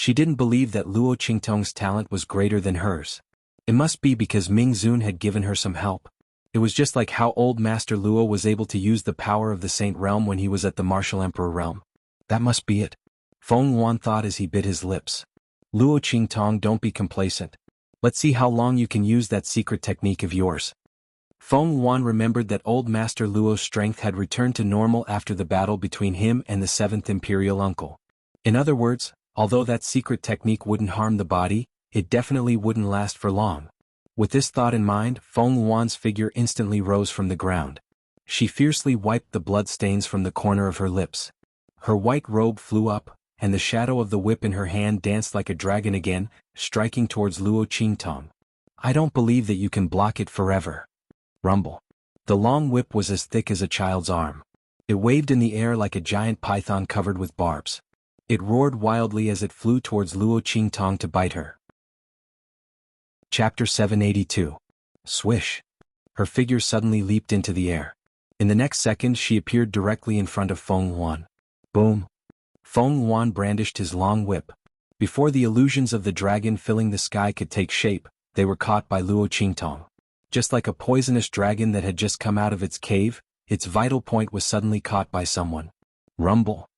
She didn't believe that Luo Qingtong's talent was greater than hers. It must be because Ming Zun had given her some help. It was just like how old Master Luo was able to use the power of the Saint Realm when he was at the Martial Emperor Realm. That must be it. Feng Yuan thought as he bit his lips. Luo Qingtong, don't be complacent. Let's see how long you can use that secret technique of yours. Feng Yuan remembered that old Master Luo's strength had returned to normal after the battle between him and the 7th Imperial Uncle. In other words, although that secret technique wouldn't harm the body, it definitely wouldn't last for long. With this thought in mind, Feng Yuan's figure instantly rose from the ground. She fiercely wiped the blood stains from the corner of her lips. Her white robe flew up, and the shadow of the whip in her hand danced like a dragon again, striking towards Luo Qingtong. I don't believe that you can block it forever. Rumble. The long whip was as thick as a child's arm. It waved in the air like a giant python covered with barbs. It roared wildly as it flew towards Luo Qingtong to bite her. Chapter 782. Swish. Her figure suddenly leaped into the air. In the next second she appeared directly in front of Feng Yuan. Boom. Feng Yuan brandished his long whip. Before the illusions of the dragon filling the sky could take shape, they were caught by Luo Qingtong. Just like a poisonous dragon that had just come out of its cave, its vital point was suddenly caught by someone. Rumble.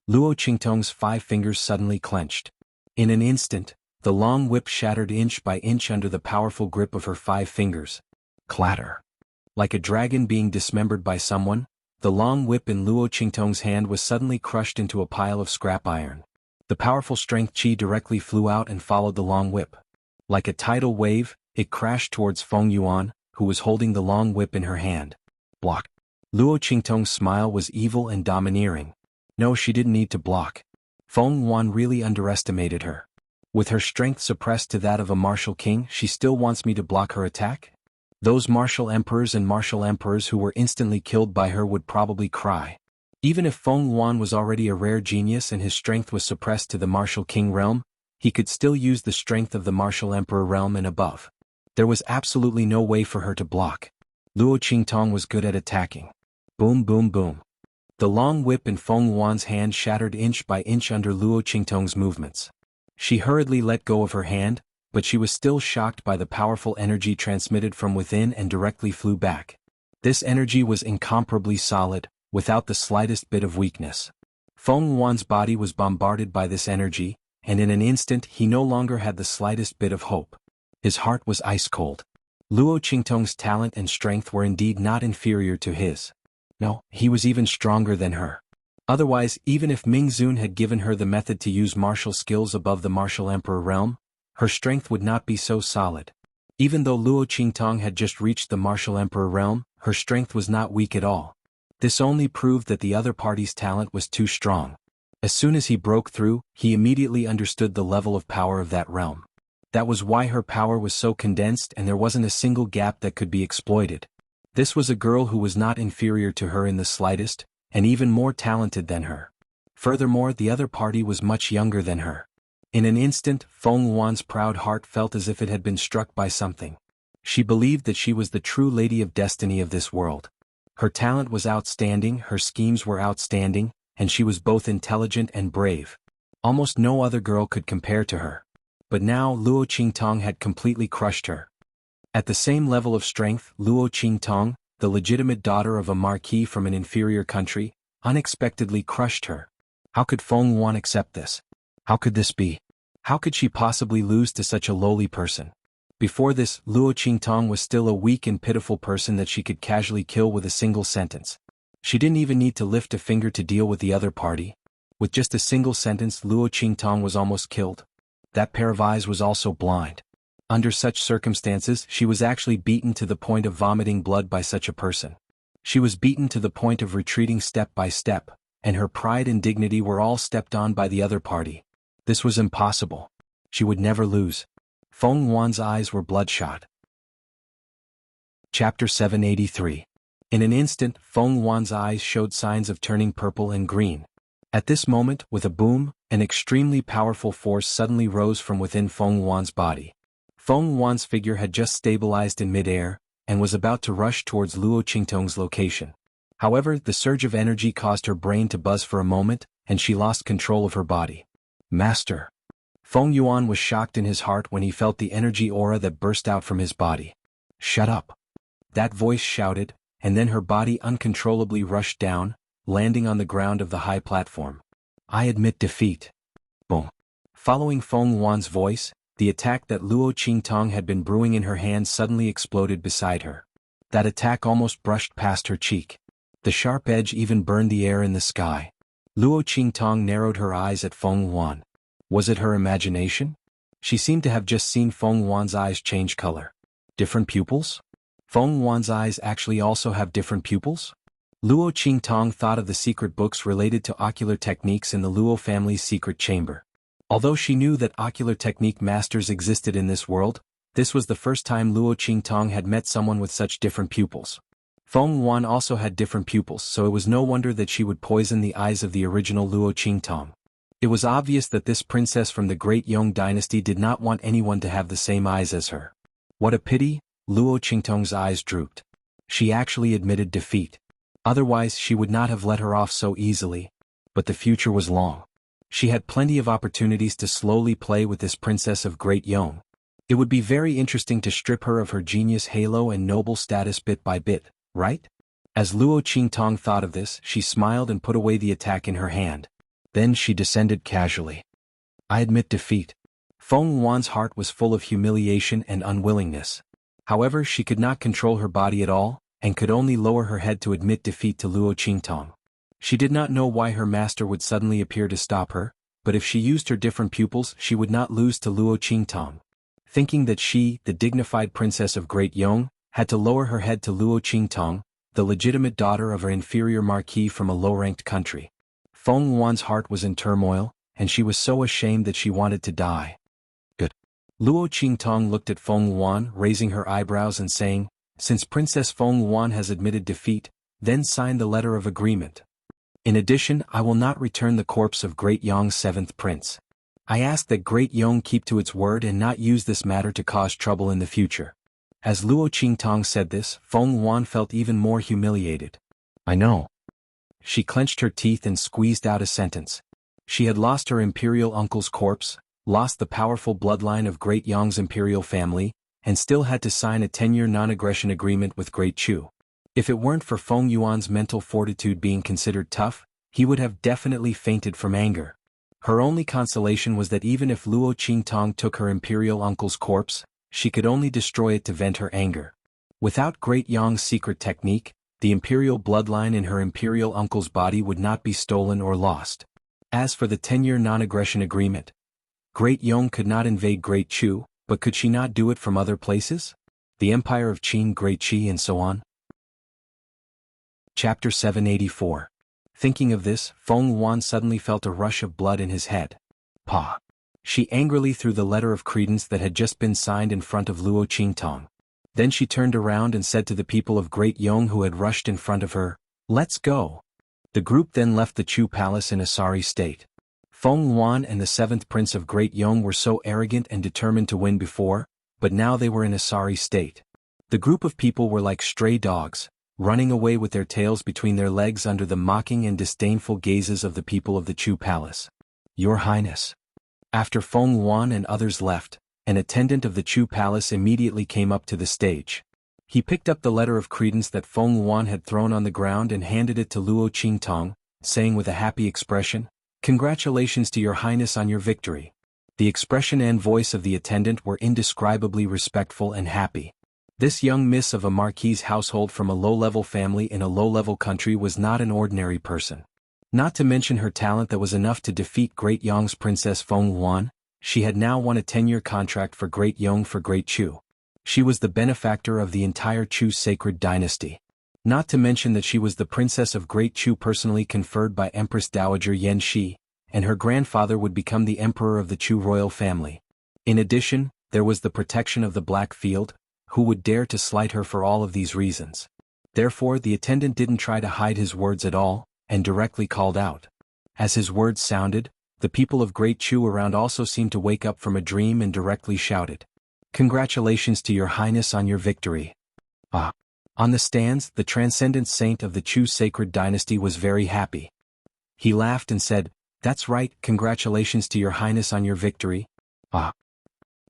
Luo Qingtong's 5 fingers suddenly clenched. In an instant, the long whip shattered inch by inch under the powerful grip of her 5 fingers. Clatter. Like a dragon being dismembered by someone, the long whip in Luo Qingtong's hand was suddenly crushed into a pile of scrap iron. The powerful strength chi directly flew out and followed the long whip. Like a tidal wave, it crashed towards Feng Yuan, who was holding the long whip in her hand. Block. Luo Qingtong's smile was evil and domineering. No, she didn't need to block. Feng Yuan really underestimated her. With her strength suppressed to that of a martial king, she still wants me to block her attack? Those martial emperors and martial emperors who were instantly killed by her would probably cry. Even if Feng Yuan was already a rare genius and his strength was suppressed to the martial king realm, he could still use the strength of the martial emperor realm and above. There was absolutely no way for her to block. Luo Qingtong was good at attacking. Boom boom boom. The long whip in Feng Yuan's hand shattered inch by inch under Luo Qingtong's movements. She hurriedly let go of her hand, but she was still shocked by the powerful energy transmitted from within and directly flew back. This energy was incomparably solid, without the slightest bit of weakness. Feng Yuan's body was bombarded by this energy, and in an instant he no longer had the slightest bit of hope. His heart was ice cold. Luo Qingtong's talent and strength were indeed not inferior to his. No, he was even stronger than her. Otherwise, even if Ming Zun had given her the method to use martial skills above the martial emperor realm, her strength would not be so solid. Even though Luo Qingtong had just reached the martial emperor realm, her strength was not weak at all. This only proved that the other party's talent was too strong. As soon as he broke through, he immediately understood the level of power of that realm. That was why her power was so condensed and there wasn't a single gap that could be exploited. This was a girl who was not inferior to her in the slightest, and even more talented than her. Furthermore, the other party was much younger than her. In an instant, Feng Yuan's proud heart felt as if it had been struck by something. She believed that she was the true lady of destiny of this world. Her talent was outstanding, her schemes were outstanding, and she was both intelligent and brave. Almost no other girl could compare to her. But now Luo Qingtong had completely crushed her. At the same level of strength, Luo Qingtong, the legitimate daughter of a marquis from an inferior country, unexpectedly crushed her. How could Feng Yuan accept this? How could this be? How could she possibly lose to such a lowly person? Before this, Luo Qingtong was still a weak and pitiful person that she could casually kill with a single sentence. She didn't even need to lift a finger to deal with the other party. With just a single sentence, Luo Qingtong was almost killed. That pair of eyes was also blind. Under such circumstances, she was actually beaten to the point of vomiting blood by such a person. She was beaten to the point of retreating step by step, and her pride and dignity were all stepped on by the other party. This was impossible. She would never lose. Feng Yuan's eyes were bloodshot. Chapter 783. In an instant, Feng Yuan's eyes showed signs of turning purple and green. At this moment, with a boom, an extremely powerful force suddenly rose from within Feng Yuan's body. Feng Yuan's figure had just stabilized in midair, and was about to rush towards Luo Qingtong's location. However, the surge of energy caused her brain to buzz for a moment, and she lost control of her body. Master! Yuan was shocked in his heart when he felt the energy aura that burst out from his body. "Shut up!" that voice shouted, and then her body uncontrollably rushed down, landing on the ground of the high platform. "I admit defeat." Boom. Following Yuan's voice, the attack that Luo Qingtong had been brewing in her hand suddenly exploded beside her. That attack almost brushed past her cheek. The sharp edge even burned the air in the sky. Luo Qingtong narrowed her eyes at Yuan. Was it her imagination? She seemed to have just seen Yuan's eyes change color. Different pupils? Yuan's eyes actually also have different pupils? Luo Qingtong thought of the secret books related to ocular techniques in the Luo family's secret chamber. Although she knew that ocular technique masters existed in this world, this was the first time Luo Qingtong had met someone with such different pupils. Yuan also had different pupils, so it was no wonder that she would poison the eyes of the original Luo Qingtong. It was obvious that this princess from the Great Yong dynasty did not want anyone to have the same eyes as her. What a pity, Luo Qingtong's eyes drooped. She actually admitted defeat. Otherwise she would not have let her off so easily. But the future was long. She had plenty of opportunities to slowly play with this princess of Great Yong. It would be very interesting to strip her of her genius halo and noble status bit by bit, right? As Luo Qingtong thought of this, she smiled and put away the attack in her hand. Then she descended casually. "I admit defeat." Yuan's heart was full of humiliation and unwillingness. However, she could not control her body at all, and could only lower her head to admit defeat to Luo Qingtong. She did not know why her master would suddenly appear to stop her, but if she used her different pupils she would not lose to Luo Qingtong. Thinking that she, the dignified princess of Great Yong, had to lower her head to Luo Qingtong, the legitimate daughter of her inferior marquis from a low-ranked country. Yuan's heart was in turmoil, and she was so ashamed that she wanted to die. Good. Luo Qingtong looked at Yuan, raising her eyebrows and saying, "Since Princess Yuan has admitted defeat, then sign the letter of agreement. In addition, I will not return the corpse of Great Yong's 7th prince. I ask that Great Yong keep to its word and not use this matter to cause trouble in the future." As Luo Qingtong said this, Yuan felt even more humiliated. "I know." She clenched her teeth and squeezed out a sentence. She had lost her imperial uncle's corpse, lost the powerful bloodline of Great Yong's imperial family, and still had to sign a 10-year non-aggression agreement with Great Chu. If it weren't for Yuan's mental fortitude being considered tough, he would have definitely fainted from anger. Her only consolation was that even if Luo Qingtong took her imperial uncle's corpse, she could only destroy it to vent her anger. Without Great Yong's secret technique, the imperial bloodline in her imperial uncle's body would not be stolen or lost. As for the 10-year non-aggression agreement, Great Yong could not invade Great Chu, but could she not do it from other places? The Empire of Qin, Great Qi and so on? Chapter 784. Thinking of this, Yuan suddenly felt a rush of blood in his head. "Pa!" She angrily threw the letter of credence that had just been signed in front of Luo Qingtong. Then she turned around and said to the people of Great Yong who had rushed in front of her, "Let's go." The group then left the Chu palace in a sorry state. Yuan and the 7th prince of Great Yong were so arrogant and determined to win before, but now they were in a sorry state. The group of people were like stray dogs, running away with their tails between their legs under the mocking and disdainful gazes of the people of the Chu palace. "Your Highness." After Yuan and others left, an attendant of the Chu palace immediately came up to the stage. He picked up the letter of credence that Yuan had thrown on the ground and handed it to Luo Qingtong, saying with a happy expression, "Congratulations to your Highness on your victory." The expression and voice of the attendant were indescribably respectful and happy. This young miss of a marquis's household from a low-level family in a low-level country was not an ordinary person. Not to mention her talent that was enough to defeat Great Yong's Princess Yuan, she had now won a 10-year contract for Great Yong for Great Chu. She was the benefactor of the entire Chu sacred dynasty. Not to mention that she was the princess of Great Chu personally conferred by Empress Dowager Yan Shi, and her grandfather would become the emperor of the Chu royal family. In addition, there was the protection of the Black Field, who would dare to slight her for all of these reasons. Therefore the attendant didn't try to hide his words at all, and directly called out. As his words sounded, the people of Great Chu around also seemed to wake up from a dream and directly shouted, "Congratulations to your Highness on your victory." Ah! On the stands, the transcendent saint of the Chu sacred dynasty was very happy. He laughed and said, "That's right, congratulations to your Highness on your victory. Ah.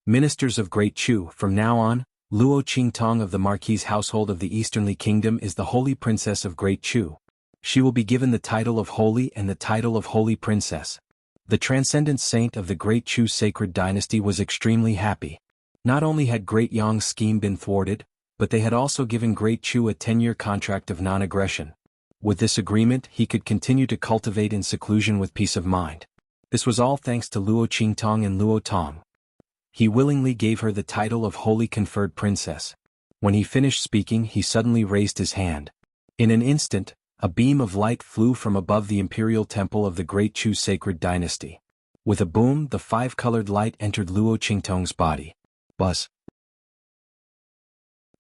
Ministers of Great Chu, from now on, Luo Qingtong of the Marquis household of the Easternly Kingdom is the Holy Princess of Great Chu. She will be given the title of Holy and the title of Holy Princess. The Transcendent Saint of the Great Chu sacred dynasty was extremely happy. Not only had Great Yang's scheme been thwarted, but they had also given Great Chu a 10-year contract of non-aggression. With this agreement, he could continue to cultivate in seclusion with peace of mind. This was all thanks to Luo Qingtong and Luo Tong. He willingly gave her the title of Holy Conferred Princess. When he finished speaking, he suddenly raised his hand. In an instant, a beam of light flew from above the imperial temple of the Great Chu sacred dynasty. With a boom, the 5-colored light entered Luo Qingtong's body. Buzz.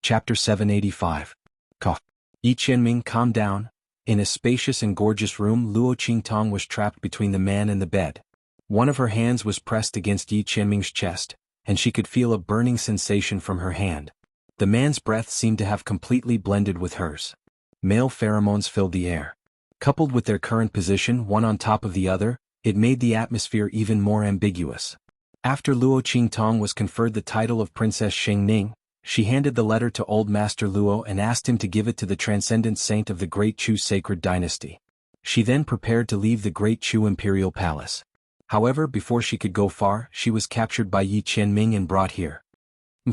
Chapter 785. Cough. Yi Qianming, calm down. In a spacious and gorgeous room, Luo Qingtong was trapped between the man and the bed. One of her hands was pressed against Yi Qianming's chest, and she could feel a burning sensation from her hand. The man's breath seemed to have completely blended with hers. Male pheromones filled the air. Coupled with their current position, one on top of the other, it made the atmosphere even more ambiguous. After Luo Qingtong was conferred the title of Princess Shengning, she handed the letter to Old Master Luo and asked him to give it to the Transcendent Saint of the Great Chu sacred dynasty. She then prepared to leave the Great Chu imperial palace. However, before she could go far, she was captured by Yi Qianming and brought here.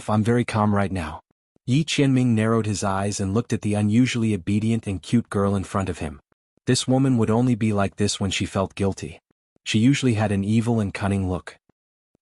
I'm very calm right now. Yi Qianming narrowed his eyes and looked at the unusually obedient and cute girl in front of him. This woman would only be like this when she felt guilty. She usually had an evil and cunning look.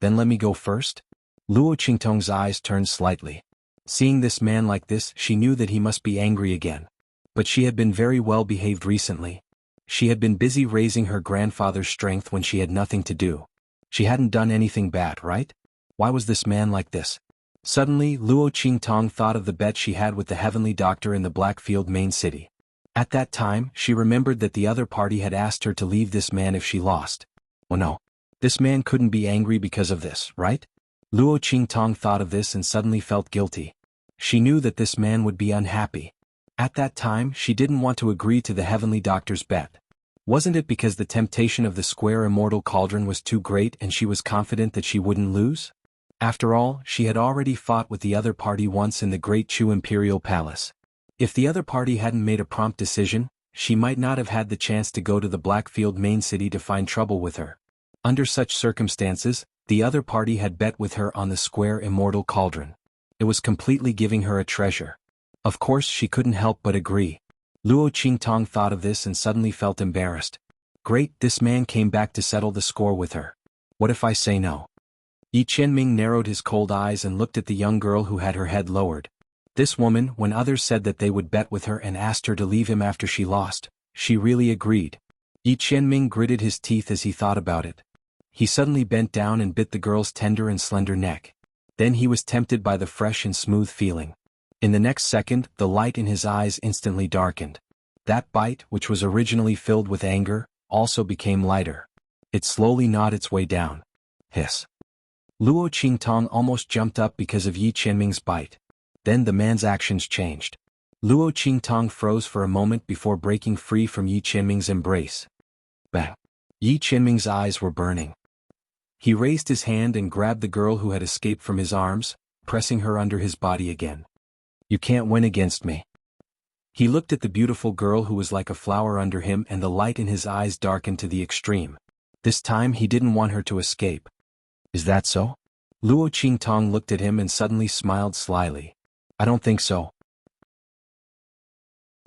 Then let me go first? Luo Qingtong's eyes turned slightly. Seeing this man like this, she knew that he must be angry again. But she had been very well behaved recently. She had been busy raising her grandfather's strength when she had nothing to do. She hadn't done anything bad, right? Why was this man like this? Suddenly, Luo Qingtong thought of the bet she had with the heavenly doctor in the Blackfield main city. At that time, she remembered that the other party had asked her to leave this man if she lost. Oh no. This man couldn't be angry because of this, right? Luo Qingtong thought of this and suddenly felt guilty. She knew that this man would be unhappy. At that time, she didn't want to agree to the heavenly doctor's bet. Wasn't it because the temptation of the square immortal cauldron was too great and she was confident that she wouldn't lose? After all, she had already fought with the other party once in the Great Chu Imperial Palace. If the other party hadn't made a prompt decision, she might not have had the chance to go to the Blackfield main city to find trouble with her. Under such circumstances, the other party had bet with her on the square immortal cauldron. It was completely giving her a treasure. Of course she couldn't help but agree. Luo Qingtong thought of this and suddenly felt embarrassed. Great, this man came back to settle the score with her. What if I say no? Yi Qianming narrowed his cold eyes and looked at the young girl who had her head lowered. This woman, when others said that they would bet with her and asked her to leave him after she lost, she really agreed. Yi Qianming gritted his teeth as he thought about it. He suddenly bent down and bit the girl's tender and slender neck. Then he was tempted by the fresh and smooth feeling. In the next second, the light in his eyes instantly darkened. That bite, which was originally filled with anger, also became lighter. It slowly gnawed its way down. Hiss. Luo Qingtong almost jumped up because of Yi Qianming's bite. Then the man's actions changed. Luo Qingtong froze for a moment before breaking free from Yi Qianming's embrace. Bang! Yi Qianming's eyes were burning. He raised his hand and grabbed the girl who had escaped from his arms, pressing her under his body again. You can't win against me. He looked at the beautiful girl who was like a flower under him and the light in his eyes darkened to the extreme. This time he didn't want her to escape. Is that so? Luo Qingtong looked at him and suddenly smiled slyly. I don't think so.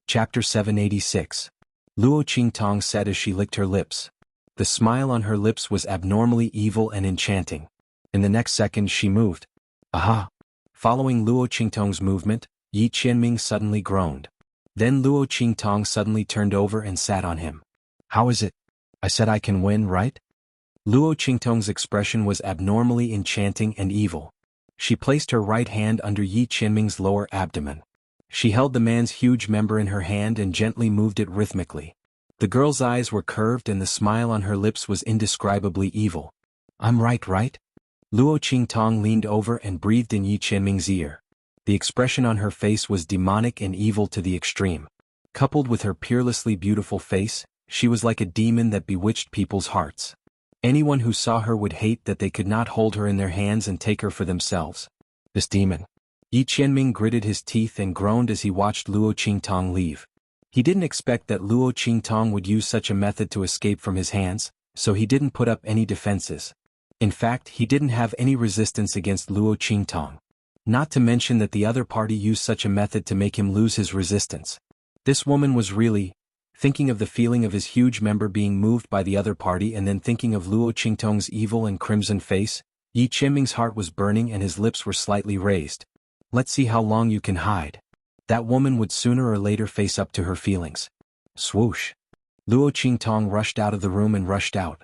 Chapter 786. Luo Qingtong said as she licked her lips. The smile on her lips was abnormally evil and enchanting. In the next second she moved. Aha! Following Luo Qingtong's movement, Yi Qianming suddenly groaned. Then Luo Qingtong suddenly turned over and sat on him. How is it? I said I can win, right? Luo Qingtong's expression was abnormally enchanting and evil. She placed her right hand under Yi Qianming's lower abdomen. She held the man's huge member in her hand and gently moved it rhythmically. The girl's eyes were curved and the smile on her lips was indescribably evil. I'm right? Luo Qingtong leaned over and breathed in Yi Qianming's ear. The expression on her face was demonic and evil to the extreme. Coupled with her peerlessly beautiful face, she was like a demon that bewitched people's hearts. Anyone who saw her would hate that they could not hold her in their hands and take her for themselves. This demon. Yi Qianming gritted his teeth and groaned as he watched Luo Qingtong leave. He didn't expect that Luo Qingtong would use such a method to escape from his hands, so he didn't put up any defenses. In fact, he didn't have any resistance against Luo Qingtong. Not to mention that the other party used such a method to make him lose his resistance. This woman was really thinking of the feeling of his huge member being moved by the other party and then thinking of Luo Qingtong's evil and crimson face. Yi Qianming's heart was burning and his lips were slightly raised. Let's see how long you can hide. That woman would sooner or later face up to her feelings. Swoosh. Luo Qingtong rushed out of the room and rushed out.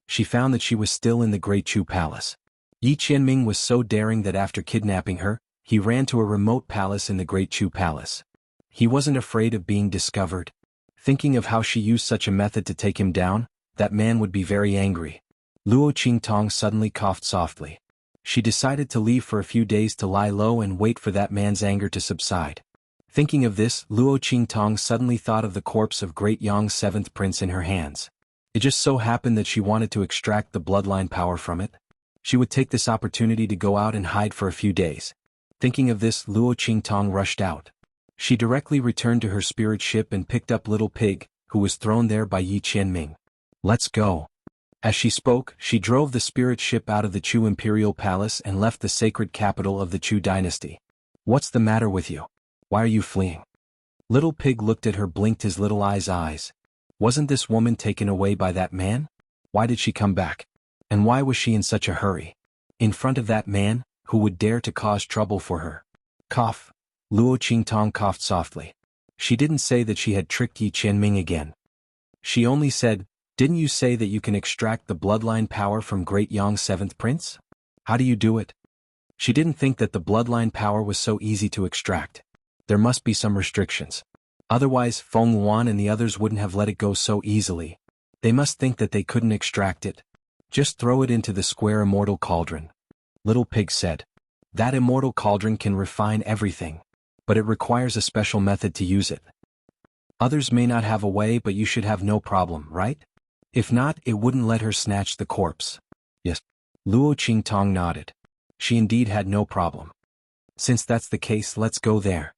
She found that she was still in the Great Chu Palace. Yi Qianming was so daring that after kidnapping her, he ran to a remote palace in the Great Chu Palace. He wasn't afraid of being discovered. Thinking of how she used such a method to take him down, that man would be very angry. Luo Qingtong suddenly coughed softly. She decided to leave for a few days to lie low and wait for that man's anger to subside. Thinking of this, Luo Qingtong suddenly thought of the corpse of Great Yang's 7th prince in her hands. It just so happened that she wanted to extract the bloodline power from it. She would take this opportunity to go out and hide for a few days. Thinking of this, Luo Qingtong rushed out. She directly returned to her spirit ship and picked up Little Pig, who was thrown there by Yi Qianming. Let's go. As she spoke, she drove the spirit ship out of the Chu Imperial Palace and left the sacred capital of the Chu dynasty. What's the matter with you? Why are you fleeing? Little Pig looked at her, blinked his little eyes. Wasn't this woman taken away by that man? Why did she come back? And why was she in such a hurry? In front of that man, who would dare to cause trouble for her? Cough. Luo Qingtong coughed softly. She didn't say that she had tricked Yi Qianming again. She only said, "Didn't you say that you can extract the bloodline power from Great Yang's 7th prince? How do you do it?" She didn't think that the bloodline power was so easy to extract. There must be some restrictions. Otherwise, xuanhuan and the others wouldn't have let it go so easily. They must think that they couldn't extract it. Just throw it into the square immortal cauldron. Little Pig said. That immortal cauldron can refine everything. But it requires a special method to use it. Others may not have a way, but you should have no problem, right? If not, it wouldn't let her snatch the corpse. Yes. Luo Qingtong nodded. She indeed had no problem. Since that's the case, let's go there.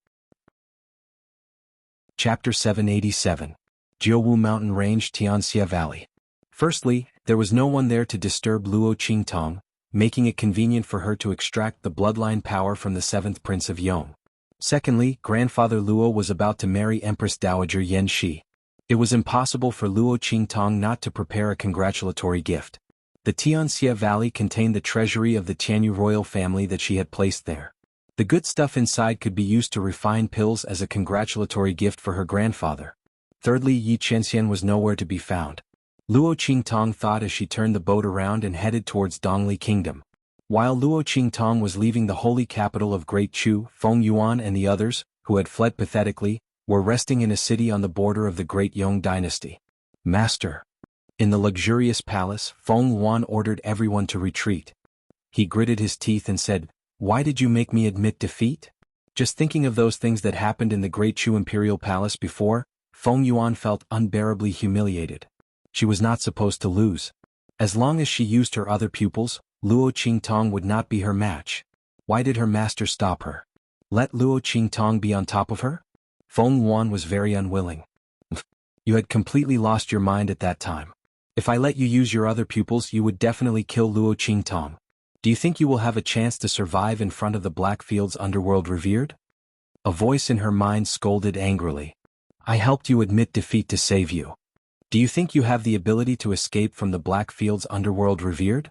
Chapter 787. Jianghu Mountain Range, Xianxia Valley. Firstly, there was no one there to disturb Luo Qingtong, making it convenient for her to extract the bloodline power from the 7th prince of Yong. Secondly, grandfather Luo was about to marry Empress Dowager Yan Shi. It was impossible for Luo Qingtong not to prepare a congratulatory gift. The Xianxia Valley contained the treasury of the Jianghu royal family that she had placed there. The good stuff inside could be used to refine pills as a congratulatory gift for her grandfather. Thirdly, Yi Qianxian was nowhere to be found. Luo Qingtong thought as she turned the boat around and headed towards Dongli Kingdom. While Luo Qingtong was leaving the holy capital of Great Chu, xuanhuan and the others, who had fled pathetically, were resting in a city on the border of the Great Yong dynasty. Master. In the luxurious palace, xuanhuan ordered everyone to retreat. He gritted his teeth and said, "Why did you make me admit defeat?" Just thinking of those things that happened in the Great Chu Imperial Palace before, xuanhuan felt unbearably humiliated. She was not supposed to lose. As long as she used her other pupils, Luo Qingtong would not be her match. Why did her master stop her? Let Luo Qingtong be on top of her? xuanhuan was very unwilling. You had completely lost your mind at that time. If I let you use your other pupils, you would definitely kill Luo Qingtong. Do you think you will have a chance to survive in front of the Blackfield's underworld revered? A voice in her mind scolded angrily. I helped you admit defeat to save you. Do you think you have the ability to escape from the Blackfield's underworld revered?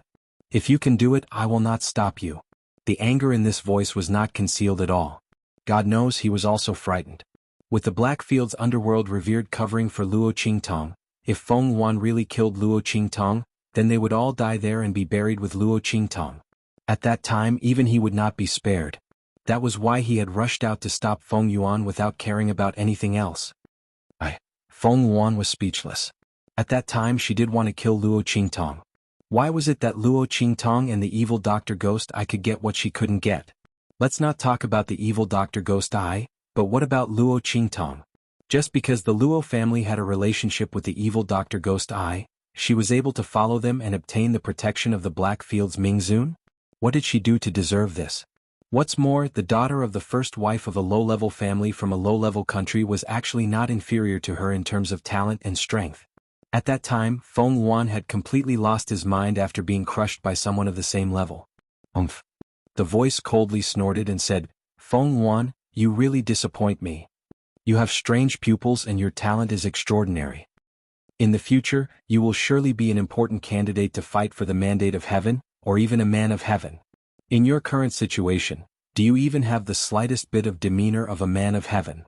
If you can do it, I will not stop you. The anger in this voice was not concealed at all. God knows he was also frightened. With the Blackfield's underworld revered covering for Luo Qingtong, if xuanhuan really killed Luo Qingtong, then they would all die there and be buried with Luo Qingtong. At that time even he would not be spared. That was why he had rushed out to stop xuanhuan without caring about anything else. xuanhuan was speechless. At that time she did want to kill Luo Qingtong. Why was it that Luo Qingtong and the evil Dr. Ghost Eye could get what she couldn't get? Let's not talk about the evil Dr. Ghost Eye, but what about Luo Qingtong? Just because the Luo family had a relationship with the evil Dr. Ghost Eye, She was able to follow them and obtain the protection of the Blackfields Mingzun? What did she do to deserve this? What's more, the daughter of the first wife of a low-level family from a low-level country was actually not inferior to her in terms of talent and strength. At that time, xuanhuan had completely lost his mind after being crushed by someone of the same level. Umph. The voice coldly snorted and said, "xuanhuan, you really disappoint me. You have strange pupils and your talent is extraordinary. In the future, you will surely be an important candidate to fight for the mandate of heaven, or even a man of heaven. In your current situation, do you even have the slightest bit of demeanor of a man of heaven?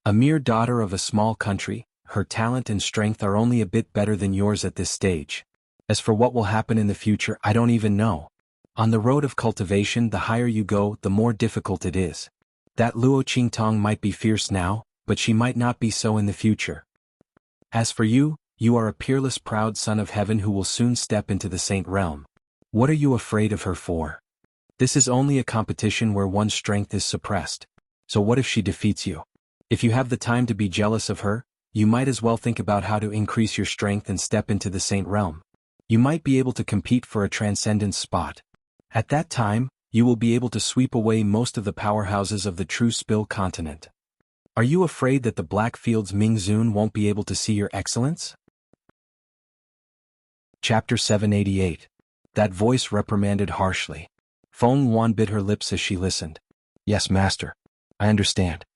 A mere daughter of a small country, her talent and strength are only a bit better than yours at this stage. As for what will happen in the future, I don't even know. On the road of cultivation, the higher you go, the more difficult it is. That Luo Qingtong might be fierce now, but she might not be so in the future. As for you, you are a peerless proud son of heaven who will soon step into the saint realm. What are you afraid of her for? This is only a competition where one's strength is suppressed. So what if she defeats you? If you have the time to be jealous of her, you might as well think about how to increase your strength and step into the saint realm. You might be able to compete for a transcendence spot. At that time, you will be able to sweep away most of the powerhouses of the true Spill continent. Are you afraid that the Blackfields Mingzun won't be able to see your excellence?" Chapter 788. That voice reprimanded harshly. xuanhuan bit her lips as she listened. "Yes, master. I understand."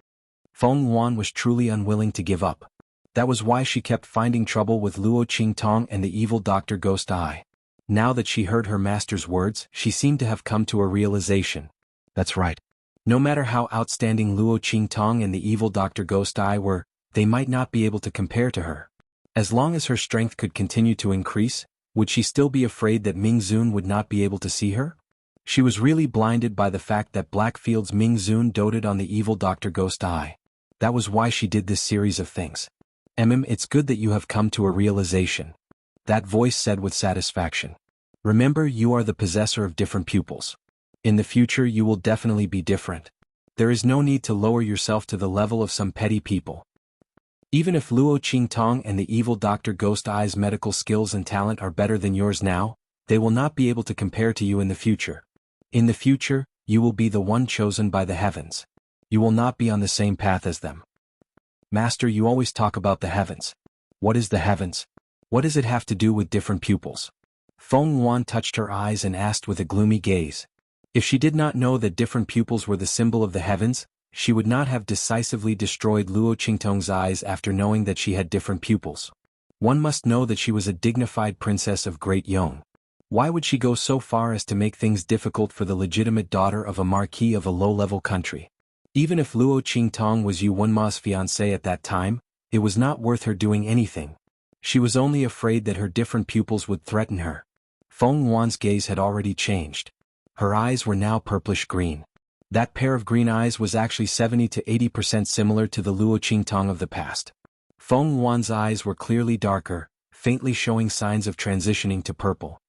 xuanhuan was truly unwilling to give up. That was why she kept finding trouble with Luo Qingtong and the evil Dr. Ghost Eye. Now that she heard her master's words, she seemed to have come to a realization. That's right. No matter how outstanding Luo Qingtong and the evil Dr. Ghost Eye were, they might not be able to compare to her. As long as her strength could continue to increase, would she still be afraid that Mingzun would not be able to see her? She was really blinded by the fact that Blackfield's Mingzun doted on the evil Dr. Ghost Eye. That was why she did this series of things. It's good that you have come to a realization. That voice said with satisfaction. Remember, you are the possessor of different pupils. In the future you will definitely be different. There is no need to lower yourself to the level of some petty people. Even if Luo Qingtong and the evil Dr. Ghost Eye's medical skills and talent are better than yours now, they will not be able to compare to you in the future. In the future, you will be the one chosen by the heavens. You will not be on the same path as them. Master, you always talk about the heavens. What is the heavens? What does it have to do with different pupils? xuanhuan touched her eyes and asked with a gloomy gaze. If she did not know that different pupils were the symbol of the heavens, she would not have decisively destroyed Luo Qingtong's eyes after knowing that she had different pupils. One must know that she was a dignified princess of Great Yong. Why would she go so far as to make things difficult for the legitimate daughter of a marquis of a low-level country? Even if Luo Qingtong was Xuanhuan's fiancé at that time, it was not worth her doing anything. She was only afraid that her different pupils would threaten her. xuanhuan's gaze had already changed. Her eyes were now purplish-green. That pair of green eyes was actually 70 to 80% similar to the Luo Qingtong of the past. xuanhuan's eyes were clearly darker, faintly showing signs of transitioning to purple.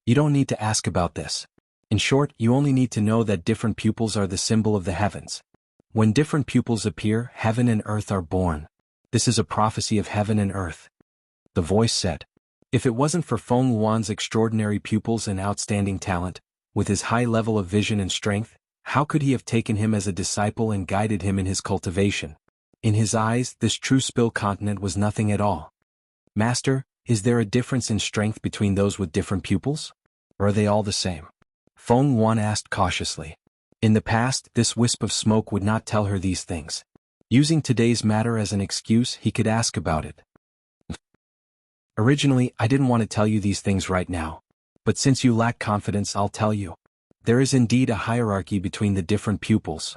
You don't need to ask about this. In short, you only need to know that different pupils are the symbol of the heavens. When different pupils appear, heaven and earth are born. This is a prophecy of heaven and earth. The voice said. If it wasn't for xuanhuan's extraordinary pupils and outstanding talent, with his high level of vision and strength, how could he have taken him as a disciple and guided him in his cultivation? In his eyes, this true Spill continent was nothing at all. Master, is there a difference in strength between those with different pupils? Or are they all the same? xuanhuan asked cautiously. In the past, this wisp of smoke would not tell her these things. Using today's matter as an excuse, he could ask about it. Originally, I didn't want to tell you these things right now. But since you lack confidence, I'll tell you. There is indeed a hierarchy between the different pupils.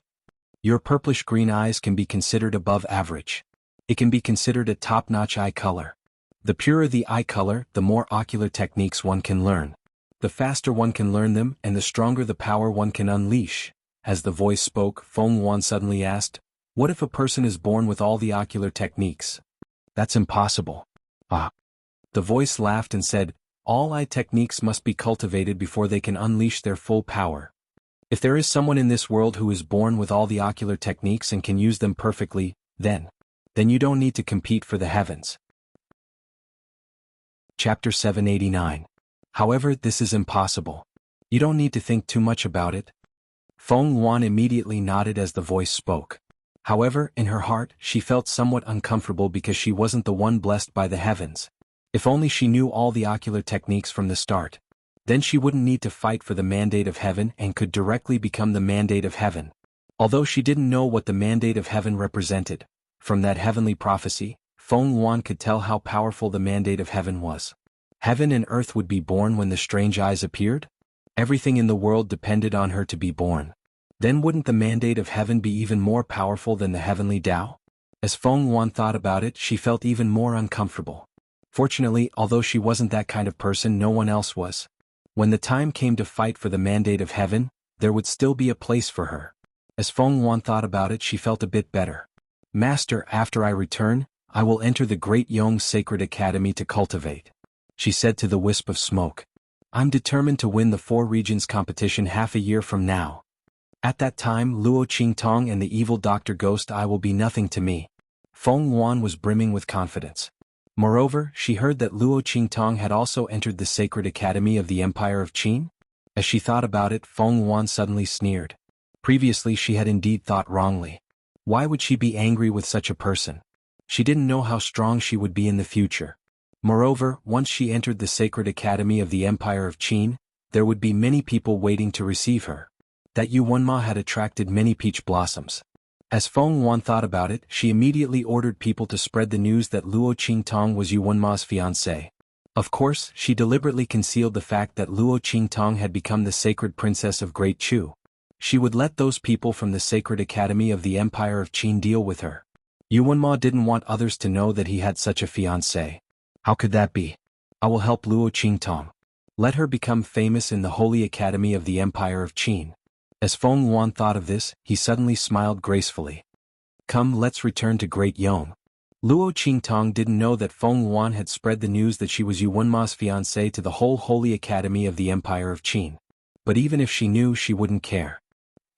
Your purplish-green eyes can be considered above average. It can be considered a top-notch eye color. The purer the eye color, the more ocular techniques one can learn. The faster one can learn them, and the stronger the power one can unleash. As the voice spoke, xuanhuan suddenly asked, what if a person is born with all the ocular techniques? That's impossible. The voice laughed and said, all eye techniques must be cultivated before they can unleash their full power. If there is someone in this world who is born with all the ocular techniques and can use them perfectly, then you don't need to compete for the heavens. Chapter 789. However, this is impossible. You don't need to think too much about it. Xuanhuan immediately nodded as the voice spoke. However, in her heart, she felt somewhat uncomfortable because she wasn't the one blessed by the heavens. If only she knew all the ocular techniques from the start. Then she wouldn't need to fight for the mandate of heaven and could directly become the mandate of heaven. Although she didn't know what the mandate of heaven represented, from that heavenly prophecy, Xuanhuan could tell how powerful the mandate of heaven was. Heaven and earth would be born when the strange eyes appeared? Everything in the world depended on her to be born. Then wouldn't the mandate of heaven be even more powerful than the heavenly Tao? As Xuanhuan thought about it, she felt even more uncomfortable. Fortunately, although she wasn't that kind of person, no one else was. When the time came to fight for the mandate of heaven, there would still be a place for her. As Xuanhuan thought about it, she felt a bit better. Master, after I return, I will enter the Great Yong Sacred Academy to cultivate, she said to the wisp of smoke. I'm determined to win the 4 regions competition half a year from now. At that time, Luo Qingtong and the evil Dr. Ghost Eye will be nothing to me. Xuanhuan was brimming with confidence. Moreover, she heard that Luo Qingtong had also entered the Sacred Academy of the Empire of Qin. As she thought about it, Xuanhuan suddenly sneered. Previously she had indeed thought wrongly. Why would she be angry with such a person? She didn't know how strong she would be in the future. Moreover, once she entered the Sacred Academy of the Empire of Qin, there would be many people waiting to receive her. That Xuanhuan had attracted many peach blossoms. As Xuanhuan thought about it, she immediately ordered people to spread the news that Luo Qingtong was Xuanhuan's fiancé. Of course, she deliberately concealed the fact that Luo Qingtong had become the sacred princess of Great Chu. She would let those people from the Sacred Academy of the Empire of Qin deal with her. Xuanhuan didn't want others to know that he had such a fiancé. How could that be? I will help Luo Qingtong. Let her become famous in the Holy Academy of the Empire of Qin. As Xuanhuan thought of this, he suddenly smiled gracefully. Come, let's return to Great Yong. Luo Qingtong didn't know that Xuanhuan had spread the news that she was Xuanhuan's fiancé to the whole Holy Academy of the Empire of Qin. But even if she knew, she wouldn't care.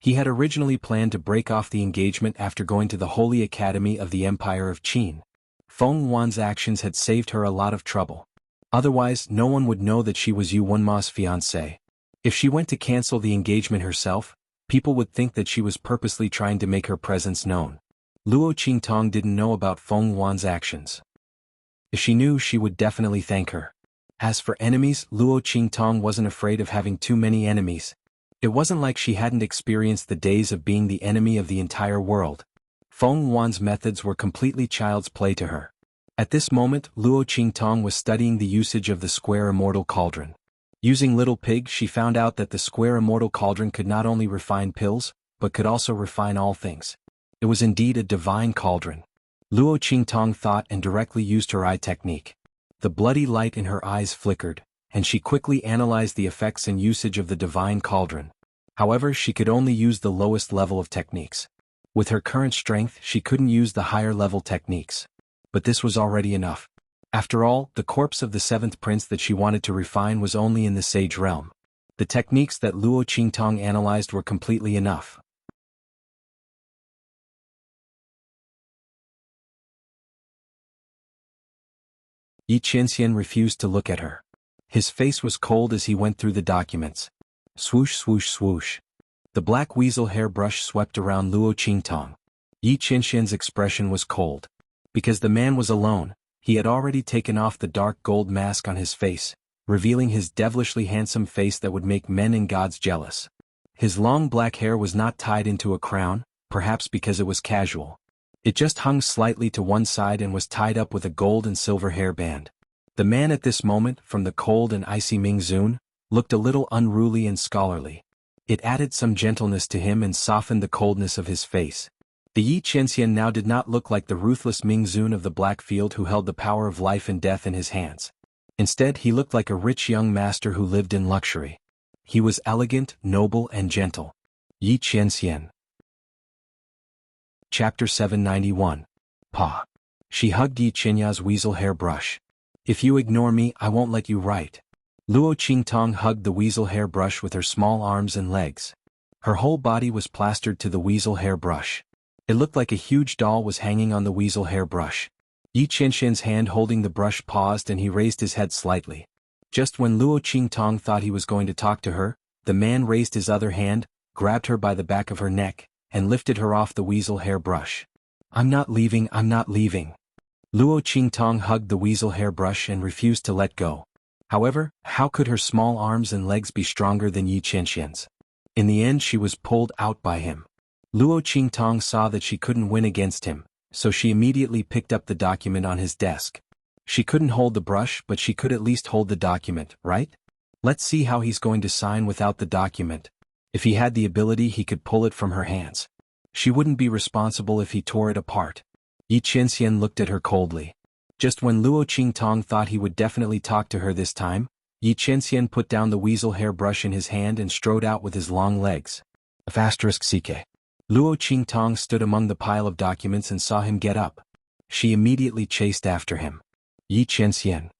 He had originally planned to break off the engagement after going to the Holy Academy of the Empire of Qin. Xuanhuan's actions had saved her a lot of trouble. Otherwise, no one would know that she was Xuanhuan's fiancé. If she went to cancel the engagement herself, people would think that she was purposely trying to make her presence known. Luo Qingtong didn't know about Xuanhuan's actions. If she knew, she would definitely thank her. As for enemies, Luo Qingtong wasn't afraid of having too many enemies. It wasn't like she hadn't experienced the days of being the enemy of the entire world. Xuanhuan's methods were completely child's play to her. At this moment, Luo Qingtong was studying the usage of the square immortal cauldron. Using Little Pig, she found out that the square immortal cauldron could not only refine pills, but could also refine all things. It was indeed a divine cauldron. Luo Qingtong thought and directly used her eye technique. The bloody light in her eyes flickered, and she quickly analyzed the effects and usage of the divine cauldron. However, she could only use the lowest level of techniques. With her current strength, she couldn't use the higher level techniques. But this was already enough. After all, the corpse of the 7th prince that she wanted to refine was only in the sage realm. The techniques that Luo Qingtong analyzed were completely enough. Xianxia refused to look at her. His face was cold as he went through the documents. Swoosh swoosh swoosh. The black weasel hairbrush swept around Luo Qingtong. Xianxia's expression was cold. Because the man was alone, he had already taken off the dark gold mask on his face, revealing his devilishly handsome face that would make men and gods jealous. His long black hair was not tied into a crown, perhaps because it was casual. It just hung slightly to one side and was tied up with a gold and silver hairband. The man at this moment, from the cold and icy Mingzun, looked a little unruly and scholarly. It added some gentleness to him and softened the coldness of his face. The Xianxia now did not look like the ruthless Mingzun of the Black Field who held the power of life and death in his hands. Instead, he looked like a rich young master who lived in luxury. He was elegant, noble, and gentle. Xianxia. Chapter 791. Pa. She hugged Xianxia's weasel hairbrush. If you ignore me, I won't let you write. Luo Qingtong hugged the weasel hairbrush with her small arms and legs. Her whole body was plastered to the weasel hairbrush. It looked like a huge doll was hanging on the weasel hairbrush. Yi Qianxian's hand holding the brush paused and he raised his head slightly. Just when Luo Qingtong thought he was going to talk to her, the man raised his other hand, grabbed her by the back of her neck, and lifted her off the weasel hair brush. I'm not leaving, I'm not leaving. Luo Qingtong hugged the weasel hair brush and refused to let go. However, how could her small arms and legs be stronger than Yi Qianxian's? In the end she was pulled out by him. Luo Qingtong saw that she couldn't win against him, so she immediately picked up the document on his desk. She couldn't hold the brush, but she could at least hold the document, right? Let's see how he's going to sign without the document. If he had the ability he could pull it from her hands. She wouldn't be responsible if he tore it apart. Yi Qianxian looked at her coldly. Just when Luo Qingtong thought he would definitely talk to her this time, Yi Qianxian put down the weasel hair brush in his hand and strode out with his long legs. *CK. Luo Qingtong stood among the pile of documents and saw him get up. She immediately chased after him. Yi Qianxian.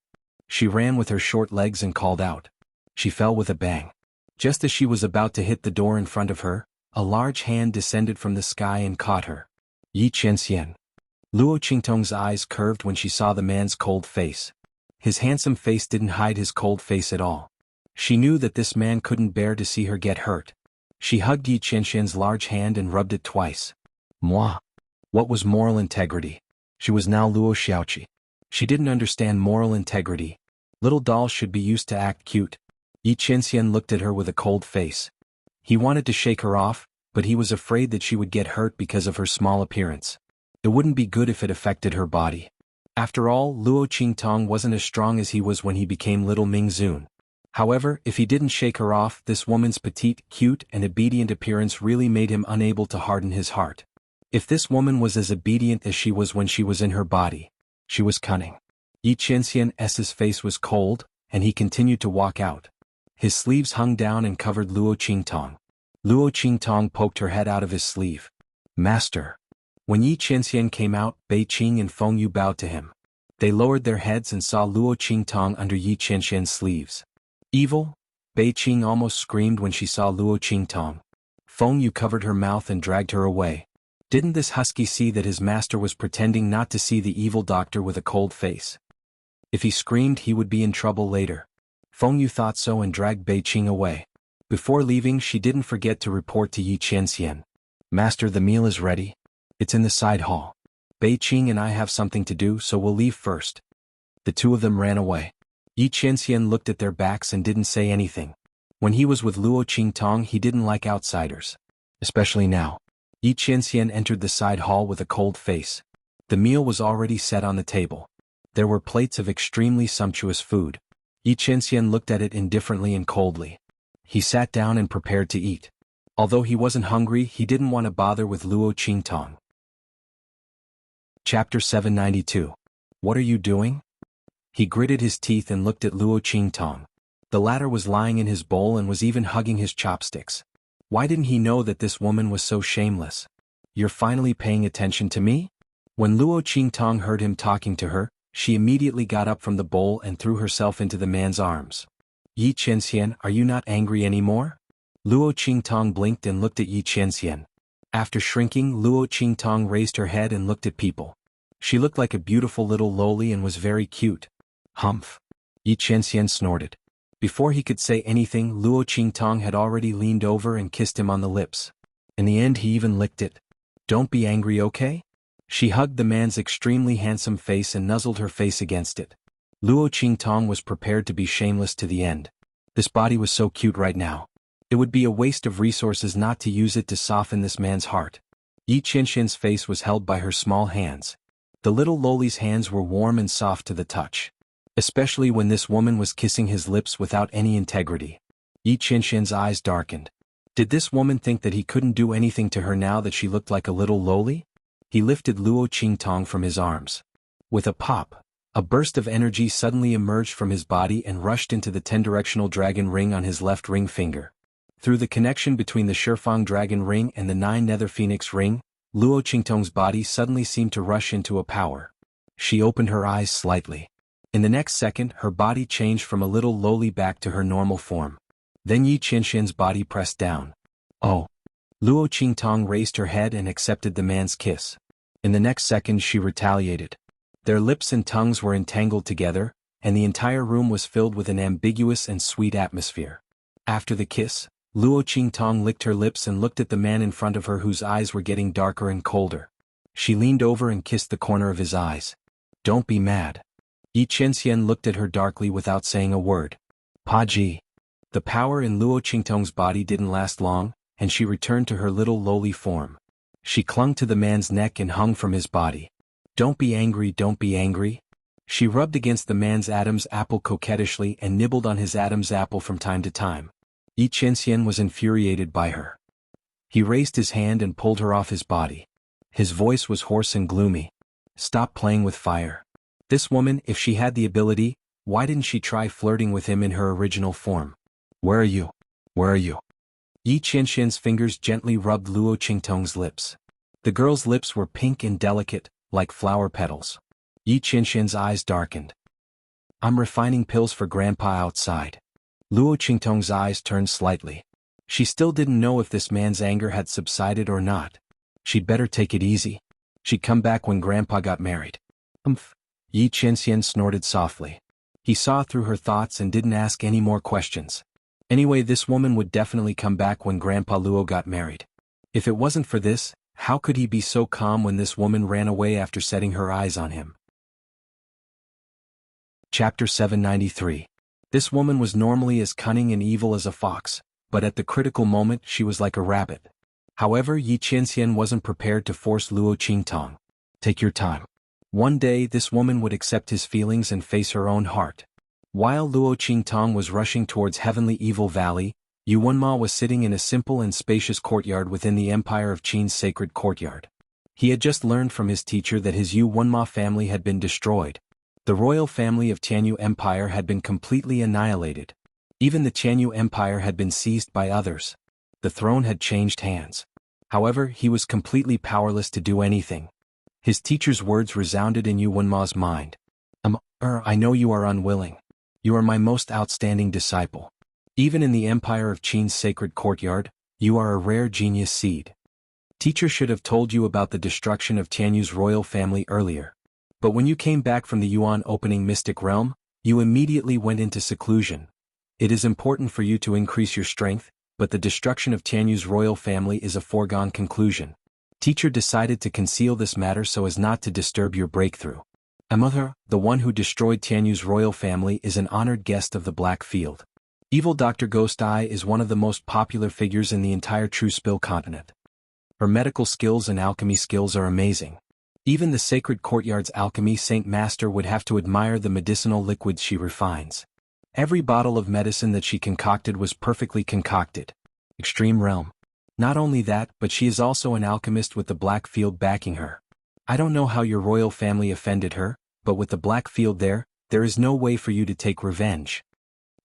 She ran with her short legs and called out. She fell with a bang. Just as she was about to hit the door in front of her, a large hand descended from the sky and caught her. Yi Qianxian. Luo Qingtong's eyes curved when she saw the man's cold face. His handsome face didn't hide his cold face at all. She knew that this man couldn't bear to see her get hurt. She hugged Yi Qianxian's large hand and rubbed it twice. Moi. What was moral integrity? She was now Luo Xiaoqi. She didn't understand moral integrity. Little dolls should be used to act cute. Yi Qianxian looked at her with a cold face. He wanted to shake her off, but he was afraid that she would get hurt because of her small appearance. It wouldn't be good if it affected her body. After all, Luo Qingtong wasn't as strong as he was when he became little Mingzun. However, if he didn't shake her off, this woman's petite, cute, and obedient appearance really made him unable to harden his heart. If this woman was as obedient as she was when she was in her body, she was cunning. Yi Qianxian's face was cold, and he continued to walk out. His sleeves hung down and covered Luo Qingtong. Luo Qingtong poked her head out of his sleeve. Master. When Yi Qianxian came out, Bei Qing and Feng Yu bowed to him. They lowered their heads and saw Luo Qingtong under Yi Qianxian's sleeves. Evil? Bei Qing almost screamed when she saw Luo Qingtong. Feng Yu covered her mouth and dragged her away. Didn't this husky see that his master was pretending not to see the evil doctor with a cold face? If he screamed he would be in trouble later. Feng Yu thought so and dragged Bei Qing away. Before leaving she didn't forget to report to Yi Qianxian. Master, the meal is ready. It's in the side hall. Bei Qing and I have something to do, so we'll leave first. The two of them ran away. Yi Qianxian looked at their backs and didn't say anything. When he was with Luo Qingtong he didn't like outsiders. Especially now. Yi Qianxian entered the side hall with a cold face. The meal was already set on the table. There were plates of extremely sumptuous food. Yi Qianxian looked at it indifferently and coldly. He sat down and prepared to eat. Although he wasn't hungry, he didn't want to bother with Luo Qingtong. Chapter 792. What are you doing? He gritted his teeth and looked at Luo Qingtong. The latter was lying in his bowl and was even hugging his chopsticks. Why didn't he know that this woman was so shameless? You're finally paying attention to me? When Luo Qingtong heard him talking to her, she immediately got up from the bowl and threw herself into the man's arms. Yi Qianxian, are you not angry anymore? Luo Qingtong blinked and looked at Yi Qianxian. After shrinking, Luo Qingtong raised her head and looked at people. She looked like a beautiful little loli and was very cute. Humph. Yi Qianxian snorted. Before he could say anything, Luo Qingtong had already leaned over and kissed him on the lips. In the end he even licked it. Don't be angry, okay? She hugged the man's extremely handsome face and nuzzled her face against it. Luo Qingtong was prepared to be shameless to the end. This body was so cute right now. It would be a waste of resources not to use it to soften this man's heart. Yi Qianxian's face was held by her small hands. The little loli's hands were warm and soft to the touch. Especially when this woman was kissing his lips without any integrity. Yi Qianxian's eyes darkened. Did this woman think that he couldn't do anything to her now that she looked like a little loli? He lifted Luo Qingtong from his arms. With a pop, a burst of energy suddenly emerged from his body and rushed into the 10-directional dragon ring on his left ring finger. Through the connection between the Shifang dragon ring and the 9 nether phoenix ring, Luo Qingtong's body suddenly seemed to rush into a power. She opened her eyes slightly. In the next second, her body changed from a little loli back to her normal form. Then Yi Qianxian's body pressed down. Oh. Luo Qingtong raised her head and accepted the man's kiss. In the next second she retaliated. Their lips and tongues were entangled together, and the entire room was filled with an ambiguous and sweet atmosphere. After the kiss, Luo Qingtong licked her lips and looked at the man in front of her whose eyes were getting darker and colder. She leaned over and kissed the corner of his eyes. "Don't be mad." Yi Qianxian looked at her darkly without saying a word. "Pa Ji." The power in Luo Qingtong's body didn't last long, and she returned to her little lowly form. She clung to the man's neck and hung from his body. "Don't be angry, don't be angry." She rubbed against the man's Adam's apple coquettishly and nibbled on his Adam's apple from time to time. Yi Qianxian was infuriated by her. He raised his hand and pulled her off his body. His voice was hoarse and gloomy. "Stop playing with fire." This woman, if she had the ability, why didn't she try flirting with him in her original form? "Where are you? Where are you?" Yi Qianxian's fingers gently rubbed Luo Qingtong's lips. The girl's lips were pink and delicate, like flower petals. Yi Qianxian's eyes darkened. "I'm refining pills for Grandpa outside." Luo Qingtong's eyes turned slightly. She still didn't know if this man's anger had subsided or not. She'd better take it easy. She'd come back when Grandpa got married. Yi Qianxian snorted softly. He saw through her thoughts and didn't ask any more questions. Anyway, this woman would definitely come back when Grandpa Luo got married. If it wasn't for this, how could he be so calm when this woman ran away after setting her eyes on him? Chapter 793. This woman was normally as cunning and evil as a fox, but at the critical moment she was like a rabbit. However, Yi Qianxian wasn't prepared to force Luo Qingtong. "Take your time." One day this woman would accept his feelings and face her own heart. While Luo Qingtong was rushing towards Heavenly Evil Valley, Xuanhuan was sitting in a simple and spacious courtyard within the Empire of Qin's sacred courtyard. He had just learned from his teacher that his Xuanhuan family had been destroyed. The royal family of Tianyu Empire had been completely annihilated. Even the Tianyu Empire had been seized by others. The throne had changed hands. However, he was completely powerless to do anything. His teacher's words resounded in Xuanhuan's mind. I know you are unwilling. You are my most outstanding disciple. Even in the Empire of Qin's sacred courtyard, you are a rare genius seed. Teacher should have told you about the destruction of Tianyu's royal family earlier. But when you came back from the Yuan opening mystic realm, you immediately went into seclusion. It is important for you to increase your strength, but the destruction of Tianyu's royal family is a foregone conclusion. Teacher decided to conceal this matter so as not to disturb your breakthrough. Amother, the one who destroyed Tianyu's royal family, is an honored guest of the Black Field. Evil Dr. Ghost Eye is one of the most popular figures in the entire True Spill continent. Her medical skills and alchemy skills are amazing. Even the sacred courtyard's alchemy Saint Master would have to admire the medicinal liquids she refines. Every bottle of medicine that she concocted was perfectly concocted. Extreme realm. Not only that, but she is also an alchemist with the Black Field backing her. I don't know how your royal family offended her, but with the Black Field there is no way for you to take revenge.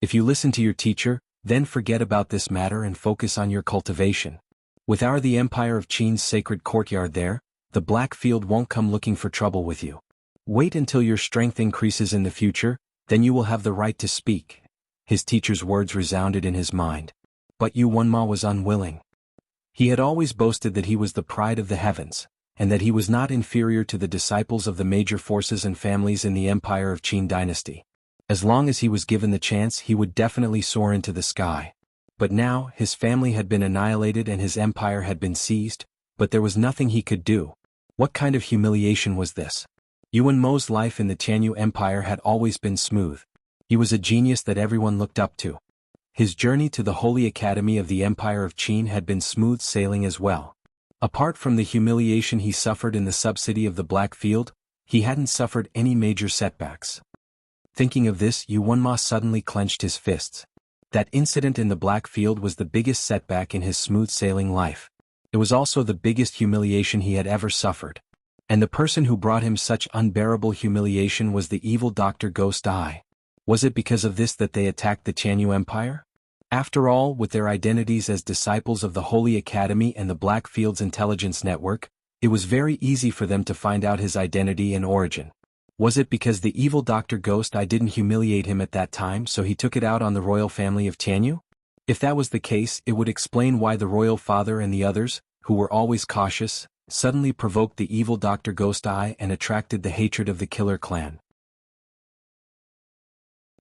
If you listen to your teacher, then forget about this matter and focus on your cultivation. With the Empire of Qin's sacred courtyard there, the Black Field won't come looking for trouble with you. Wait until your strength increases in the future, then you will have the right to speak. His teacher's words resounded in his mind. But Xuanhuan was unwilling. He had always boasted that he was the pride of the heavens, and that he was not inferior to the disciples of the major forces and families in the Empire of Qin dynasty. As long as he was given the chance, he would definitely soar into the sky. But now, his family had been annihilated and his empire had been seized, but there was nothing he could do. What kind of humiliation was this? Xuanmo's life in the Tianyu Empire had always been smooth. He was a genius that everyone looked up to. His journey to the Holy Academy of the Empire of Qin had been smooth sailing as well. Apart from the humiliation he suffered in the subcity of the Black Field, he hadn't suffered any major setbacks. Thinking of this, Xuanhua suddenly clenched his fists. That incident in the Black Field was the biggest setback in his smooth-sailing life. It was also the biggest humiliation he had ever suffered. And the person who brought him such unbearable humiliation was the evil Dr. Ghost Eye. Was it because of this that they attacked the Tianyu Empire? After all, with their identities as disciples of the Holy Academy and the Black Field's intelligence network, it was very easy for them to find out his identity and origin. Was it because the evil Dr. Ghost Eye didn't humiliate him at that time, so he took it out on the royal family of Tianyu? If that was the case, it would explain why the royal father and the others, who were always cautious, suddenly provoked the evil Dr. Ghost Eye and attracted the hatred of the killer clan.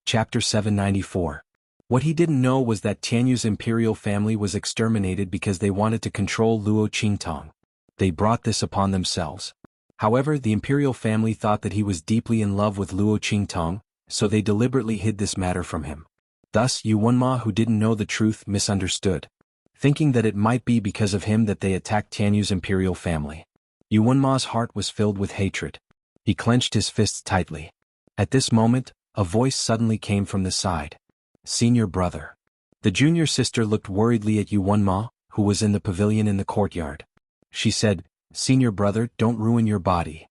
Chapter 794. What he didn't know was that Tianyu's imperial family was exterminated because they wanted to control Luo Qingtong. They brought this upon themselves. However, the imperial family thought that he was deeply in love with Luo Qingtong, so they deliberately hid this matter from him. Thus, Yuanma, who didn't know the truth, misunderstood, thinking that it might be because of him that they attacked Tianyu's imperial family. Yuanma's heart was filled with hatred. He clenched his fists tightly. At this moment, a voice suddenly came from the side. Senior brother. The junior sister looked worriedly at Yuanma, who was in the pavilion in the courtyard. She said, Senior brother, don't ruin your body.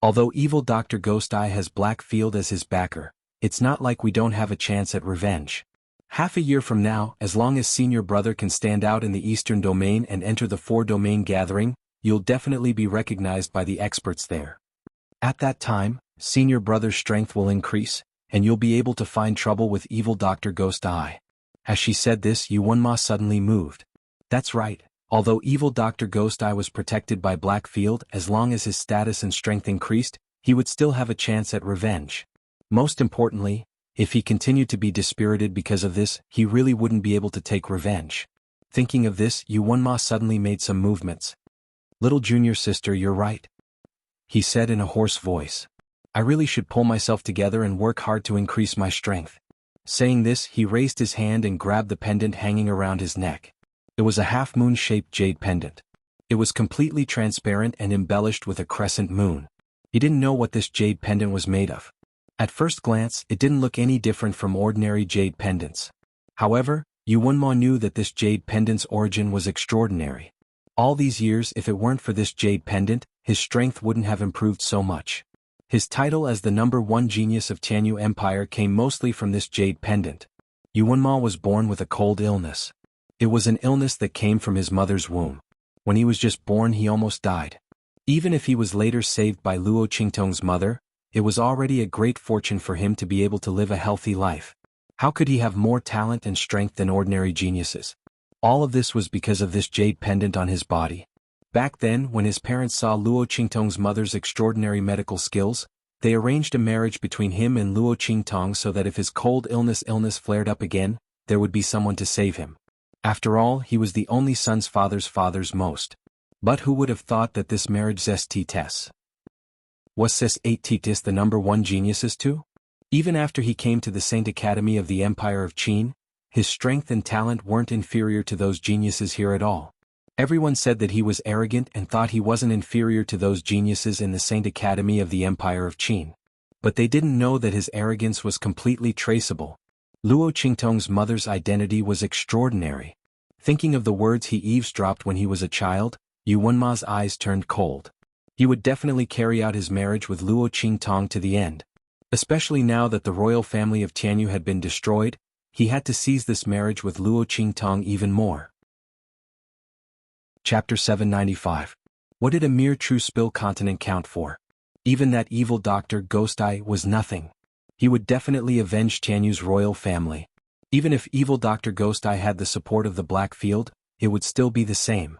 Although evil Dr. Ghost Eye has Blackfield as his backer, it's not like we don't have a chance at revenge. Half a year from now, as long as senior brother can stand out in the Eastern Domain and enter the 4-domain gathering, you'll definitely be recognized by the experts there. At that time, senior brother's strength will increase, and you'll be able to find trouble with evil Dr. Ghost Eye. As she said this, Yuanma suddenly moved. That's right. Although evil Dr. Ghost Eye was protected by Blackfield, as long as his status and strength increased, he would still have a chance at revenge. Most importantly, if he continued to be dispirited because of this, he really wouldn't be able to take revenge. Thinking of this, Yuanma suddenly made some movements. Little junior sister, you're right, he said in a hoarse voice. I really should pull myself together and work hard to increase my strength. Saying this, he raised his hand and grabbed the pendant hanging around his neck. It was a half-moon-shaped jade pendant. It was completely transparent and embellished with a crescent moon. He didn't know what this jade pendant was made of. At first glance, it didn't look any different from ordinary jade pendants. However, Yuanma knew that this jade pendant's origin was extraordinary. All these years, if it weren't for this jade pendant, his strength wouldn't have improved so much. His title as the #1 genius of Tianyu Empire came mostly from this jade pendant. Yuanma was born with a cold illness. It was an illness that came from his mother's womb. When he was just born, he almost died. Even if he was later saved by Luo Qingtong's mother, it was already a great fortune for him to be able to live a healthy life. How could he have more talent and strength than ordinary geniuses? All of this was because of this jade pendant on his body. Back then, when his parents saw Luo Qingtong's mother's extraordinary medical skills, they arranged a marriage between him and Luo Qingtong so that if his cold illness flared up again, there would be someone to save him. After all, he was the only son's father's most. But who would have thought that this marriage zestites? Was zestites the #1 geniuses too? Even after he came to the Saint Academy of the Empire of Qin, his strength and talent weren't inferior to those geniuses here at all. Everyone said that he was arrogant and thought he wasn't inferior to those geniuses in the Saint Academy of the Empire of Qin. But they didn't know that his arrogance was completely traceable. Luo Qingtong's mother's identity was extraordinary. Thinking of the words he eavesdropped when he was a child, Yuanma's eyes turned cold. He would definitely carry out his marriage with Luo Qingtong to the end. Especially now that the royal family of Tianyu had been destroyed, he had to seize this marriage with Luo Qingtong even more. Chapter 795. What did a mere true spill continent count for? Even that evil Dr. Ghost Eye was nothing. He would definitely avenge Tianyu's royal family. Even if evil Dr. Ghost Eye had the support of the Blackfield, it would still be the same.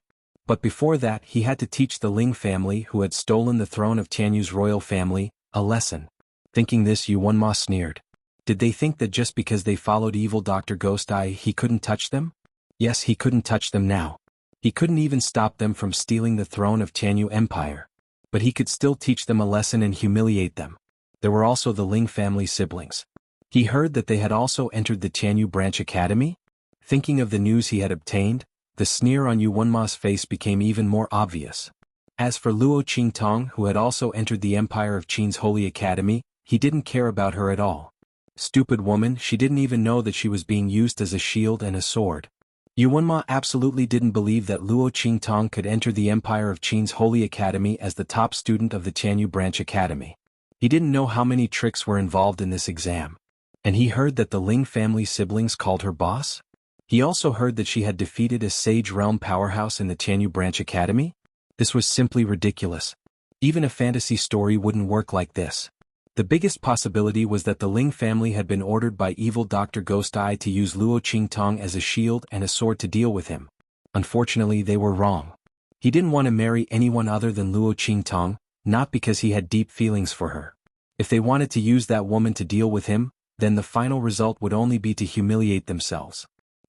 But before that, he had to teach the Ling family who had stolen the throne of Tianyu's royal family a lesson. Thinking this, Yuanma sneered. Did they think that just because they followed evil Dr. Ghost Eye he couldn't touch them? Yes, he couldn't touch them now. He couldn't even stop them from stealing the throne of Tianyu Empire. But he could still teach them a lesson and humiliate them. There were also the Ling family siblings. He heard that they had also entered the Tianyu Branch Academy? Thinking of the news he had obtained, the sneer on Yuanma's face became even more obvious. As for Luo Qingtong, who had also entered the Empire of Qin's Holy Academy, he didn't care about her at all. Stupid woman, she didn't even know that she was being used as a shield and a sword. Yuanma absolutely didn't believe that Luo Qingtong could enter the Empire of Qin's Holy Academy as the top student of the Tianyu Branch Academy. He didn't know how many tricks were involved in this exam. And he heard that the Ling family siblings called her boss? He also heard that she had defeated a Sage Realm powerhouse in the Tianyu Branch Academy? This was simply ridiculous. Even a fantasy story wouldn't work like this. The biggest possibility was that the Ling family had been ordered by evil Dr. Ghost Eye to use Luo Qingtong as a shield and a sword to deal with him. Unfortunately, they were wrong. He didn't want to marry anyone other than Luo Qingtong, not because he had deep feelings for her. If they wanted to use that woman to deal with him, then the final result would only be to humiliate themselves.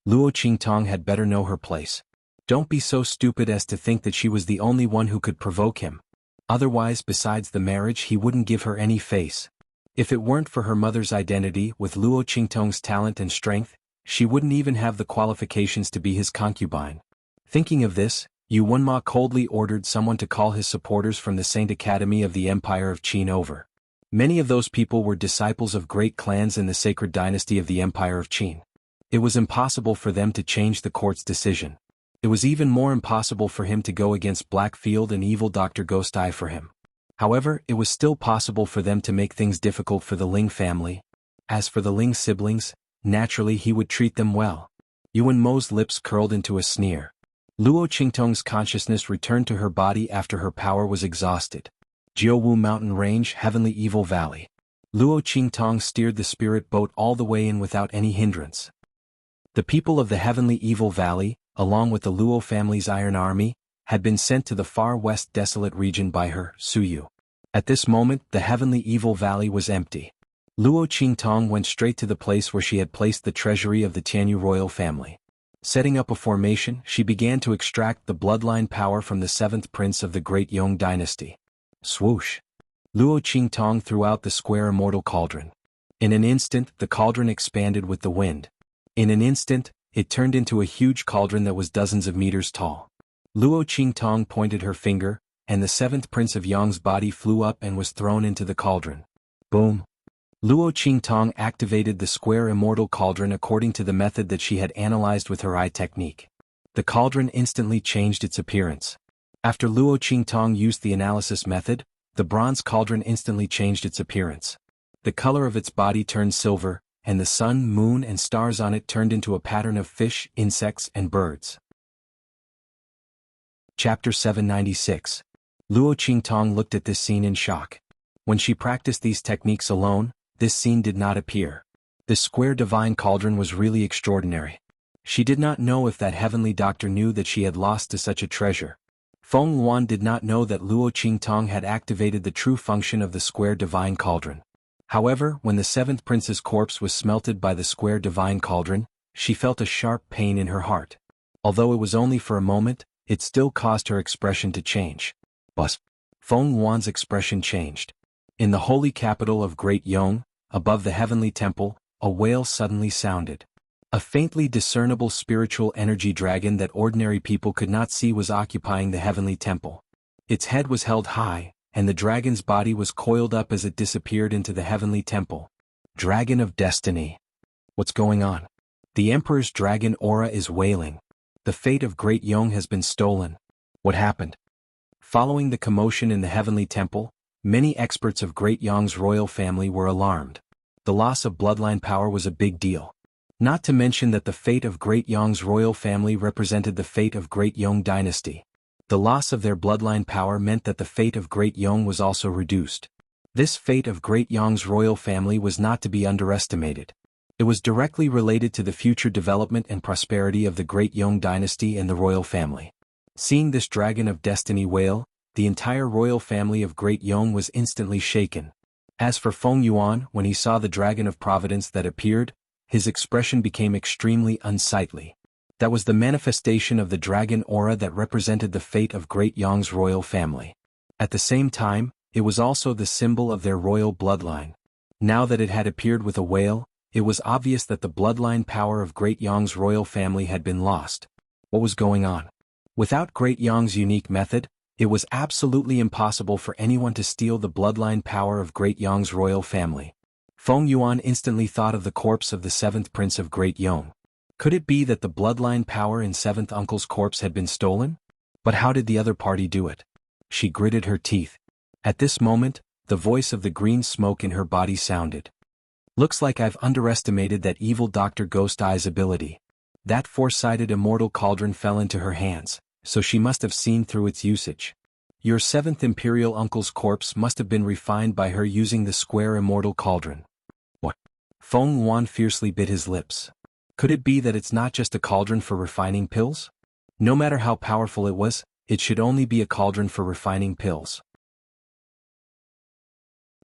Luo Qingtong had better know her place. Don't be so stupid as to think that she was the only one who could provoke him. Otherwise, besides the marriage, he wouldn't give her any face. If it weren't for her mother's identity with Luo Qingtong's talent and strength, she wouldn't even have the qualifications to be his concubine. Thinking of this, Xuanhuan coldly ordered someone to call his supporters from the Saint Academy of the Empire of Qin over. Many of those people were disciples of great clans in the sacred dynasty of the Empire of Qin. It was impossible for them to change the court's decision. It was even more impossible for him to go against Blackfield and evil Dr. Ghost Eye for him. However, it was still possible for them to make things difficult for the Ling family. As for the Ling siblings, naturally he would treat them well. Yuan Mo's lips curled into a sneer. Luo Qingtong's consciousness returned to her body after her power was exhausted. Jianghu Mountain Range, Heavenly Evil Valley. Luo Qingtong steered the spirit boat all the way in without any hindrance. The people of the Heavenly Evil Valley, along with the Luo family's Iron Army, had been sent to the far west desolate region by her, Suyu. At this moment, the Heavenly Evil Valley was empty. Luo Qingtong went straight to the place where she had placed the treasury of the Tianyu royal family. Setting up a formation, she began to extract the bloodline power from the seventh prince of the Great Yong dynasty. Swoosh! Luo Qingtong threw out the square immortal cauldron. In an instant, the cauldron expanded with the wind. In an instant, it turned into a huge cauldron that was dozens of meters tall. Luo Qingtong pointed her finger, and the seventh prince of Yong's body flew up and was thrown into the cauldron. Boom! Luo Qingtong activated the square immortal cauldron according to the method that she had analyzed with her eye technique. The cauldron instantly changed its appearance. After Luo Qingtong used the analysis method, the bronze cauldron instantly changed its appearance. The color of its body turned silver, and the sun, moon, and stars on it turned into a pattern of fish, insects, and birds. Chapter 796. Luo Qingtong looked at this scene in shock. When she practiced these techniques alone, this scene did not appear. This square divine cauldron was really extraordinary. She did not know if that heavenly doctor knew that she had lost to such a treasure. Xuanhuan did not know that Luo Qingtong had activated the true function of the square divine cauldron. However, when the seventh prince's corpse was smelted by the square divine cauldron, she felt a sharp pain in her heart. Although it was only for a moment, it still caused her expression to change. But Xuanhuan's expression changed. In the holy capital of Great Yong, above the heavenly temple, a wail suddenly sounded. A faintly discernible spiritual energy dragon that ordinary people could not see was occupying the heavenly temple. Its head was held high, and the dragon's body was coiled up as it disappeared into the heavenly temple. Dragon of Destiny. What's going on? The Emperor's dragon aura is wailing. The fate of Great Yong has been stolen. What happened? Following the commotion in the heavenly temple, many experts of Great Yong's royal family were alarmed. The loss of bloodline power was a big deal. Not to mention that the fate of Great Yong's royal family represented the fate of Great Yong dynasty. The loss of their bloodline power meant that the fate of Great Yong was also reduced. This fate of Great Yong's royal family was not to be underestimated. It was directly related to the future development and prosperity of the Great Yong dynasty and the royal family. Seeing this dragon of destiny wail, the entire royal family of Great Yong was instantly shaken. As for Xuanhuan, when he saw the dragon of providence that appeared, his expression became extremely unsightly. That was the manifestation of the dragon aura that represented the fate of Great Yong's royal family. At the same time, it was also the symbol of their royal bloodline. Now that it had appeared with a wail, it was obvious that the bloodline power of Great Yong's royal family had been lost. What was going on? Without Great Yong's unique method, it was absolutely impossible for anyone to steal the bloodline power of Great Yong's royal family. Xuanhuan instantly thought of the corpse of the seventh prince of Great Yong. Could it be that the bloodline power in seventh uncle's corpse had been stolen? But how did the other party do it? She gritted her teeth. At this moment, the voice of the green smoke in her body sounded. Looks like I've underestimated that evil Dr. Ghost Eye's ability. That four-sided immortal cauldron fell into her hands, so she must have seen through its usage. Your seventh imperial uncle's corpse must have been refined by her using the square immortal cauldron. What? Xuanhuan fiercely bit his lips. Could it be that it's not just a cauldron for refining pills? No matter how powerful it was, it should only be a cauldron for refining pills.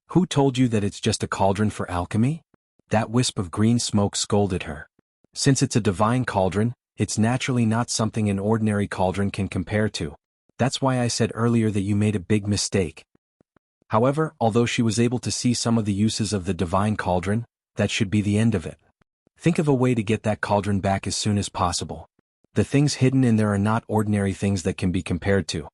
Who told you that it's just a cauldron for alchemy? That wisp of green smoke scolded her. Since it's a divine cauldron, it's naturally not something an ordinary cauldron can compare to. That's why I said earlier that you made a big mistake. However, although she was able to see some of the uses of the divine cauldron, that should be the end of it. Think of a way to get that cauldron back as soon as possible. The things hidden in there are not ordinary things that can be compared to.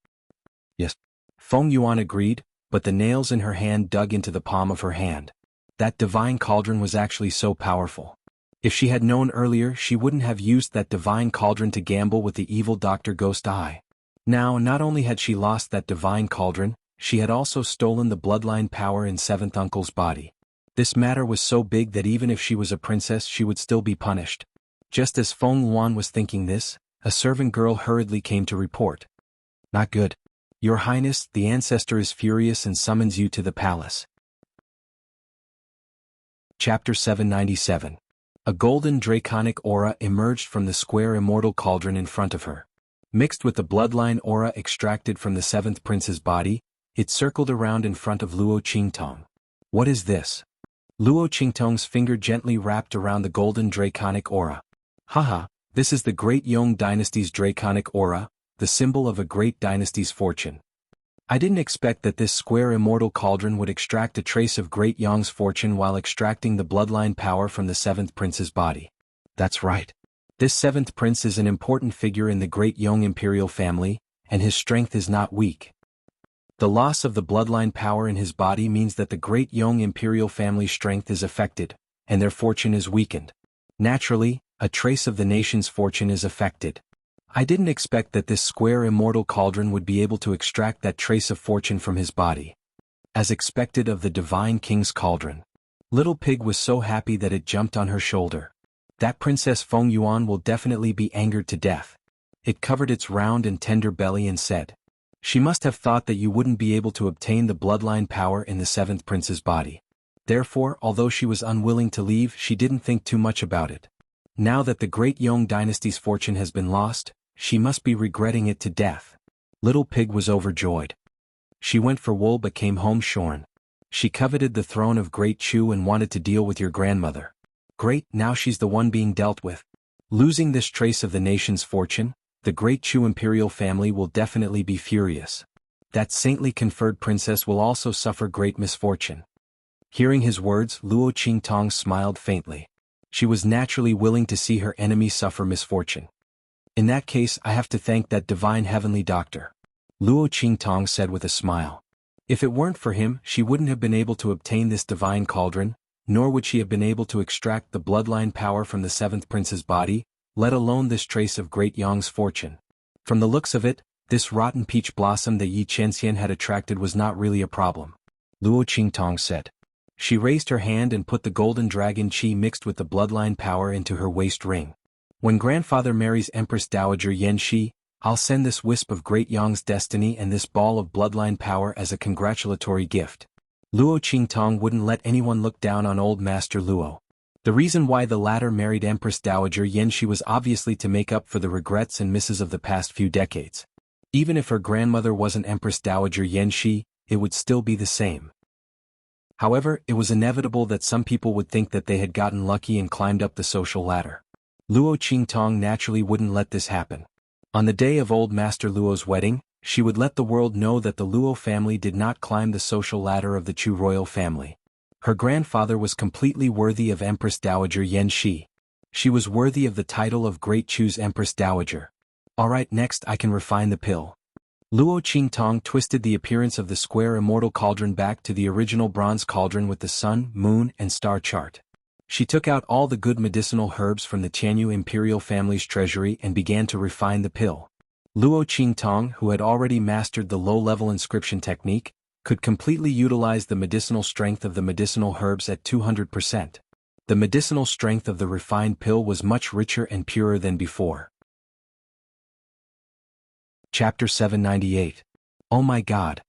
Yes. Feng Yuan agreed, but the nails in her hand dug into the palm of her hand. That divine cauldron was actually so powerful. If she had known earlier, she wouldn't have used that divine cauldron to gamble with the evil Dr. Ghost Eye. Now, not only had she lost that divine cauldron, she had also stolen the bloodline power in Seventh Uncle's body. This matter was so big that even if she was a princess, she would still be punished. Just as Feng Yuan was thinking this, a servant girl hurriedly came to report. Not good. Your Highness, the ancestor is furious and summons you to the palace. Chapter 797. A golden draconic aura emerged from the square immortal cauldron in front of her. Mixed with the bloodline aura extracted from the seventh prince's body, it circled around in front of Luo Qingtong. What is this? Luo Qingtong's finger gently wrapped around the golden draconic aura. Haha, this is the Great Yong Dynasty's draconic aura, the symbol of a great dynasty's fortune. I didn't expect that this square immortal cauldron would extract a trace of Great Yong's fortune while extracting the bloodline power from the seventh prince's body. That's right. This seventh prince is an important figure in the Great Yong imperial family, and his strength is not weak. The loss of the bloodline power in his body means that the Great Yong imperial family's strength is affected, and their fortune is weakened. Naturally, a trace of the nation's fortune is affected. I didn't expect that this square immortal cauldron would be able to extract that trace of fortune from his body. As expected of the divine king's cauldron. Little Pig was so happy that it jumped on her shoulder. That Princess Feng Yuan will definitely be angered to death. It covered its round and tender belly and said, she must have thought that you wouldn't be able to obtain the bloodline power in the seventh prince's body. Therefore, although she was unwilling to leave, she didn't think too much about it. Now that the Great Yong Dynasty's fortune has been lost, she must be regretting it to death. Little Pig was overjoyed. She went for wool but came home shorn. She coveted the throne of Great Chu and wanted to deal with your grandmother. Great, now she's the one being dealt with. Losing this trace of the nation's fortune, the Great Chu imperial family will definitely be furious. That saintly conferred princess will also suffer great misfortune. Hearing his words, Luo Qingtong smiled faintly. She was naturally willing to see her enemy suffer misfortune. In that case, I have to thank that divine heavenly doctor. Luo Qingtong said with a smile. If it weren't for him, she wouldn't have been able to obtain this divine cauldron, nor would she have been able to extract the bloodline power from the seventh prince's body, let alone this trace of Great Yong's fortune. From the looks of it, this rotten peach blossom that Yi Chenxian had attracted was not really a problem. Luo Qingtong said. She raised her hand and put the golden dragon chi mixed with the bloodline power into her waist ring. When grandfather marries Empress Dowager Yan Shi, I'll send this wisp of Great Yong's destiny and this ball of bloodline power as a congratulatory gift. Luo Qingtong wouldn't let anyone look down on old Master Luo. The reason why the latter married Empress Dowager Yan Shi was obviously to make up for the regrets and misses of the past few decades. Even if her grandmother wasn't Empress Dowager Yan Shi, it would still be the same. However, it was inevitable that some people would think that they had gotten lucky and climbed up the social ladder. Luo Qingtong naturally wouldn't let this happen. On the day of old Master Luo's wedding, she would let the world know that the Luo family did not climb the social ladder of the Chu royal family. Her grandfather was completely worthy of Empress Dowager Yan Shi. She was worthy of the title of Great Chu's Empress Dowager. Alright, next I can refine the pill. Luo Qingtong twisted the appearance of the square immortal cauldron back to the original bronze cauldron with the sun, moon, and star chart. She took out all the good medicinal herbs from the Tianyu imperial family's treasury and began to refine the pill. Luo Qingtong, who had already mastered the low-level inscription technique, could completely utilize the medicinal strength of the medicinal herbs at 200%. The medicinal strength of the refined pill was much richer and purer than before. Chapter 798. Oh my God!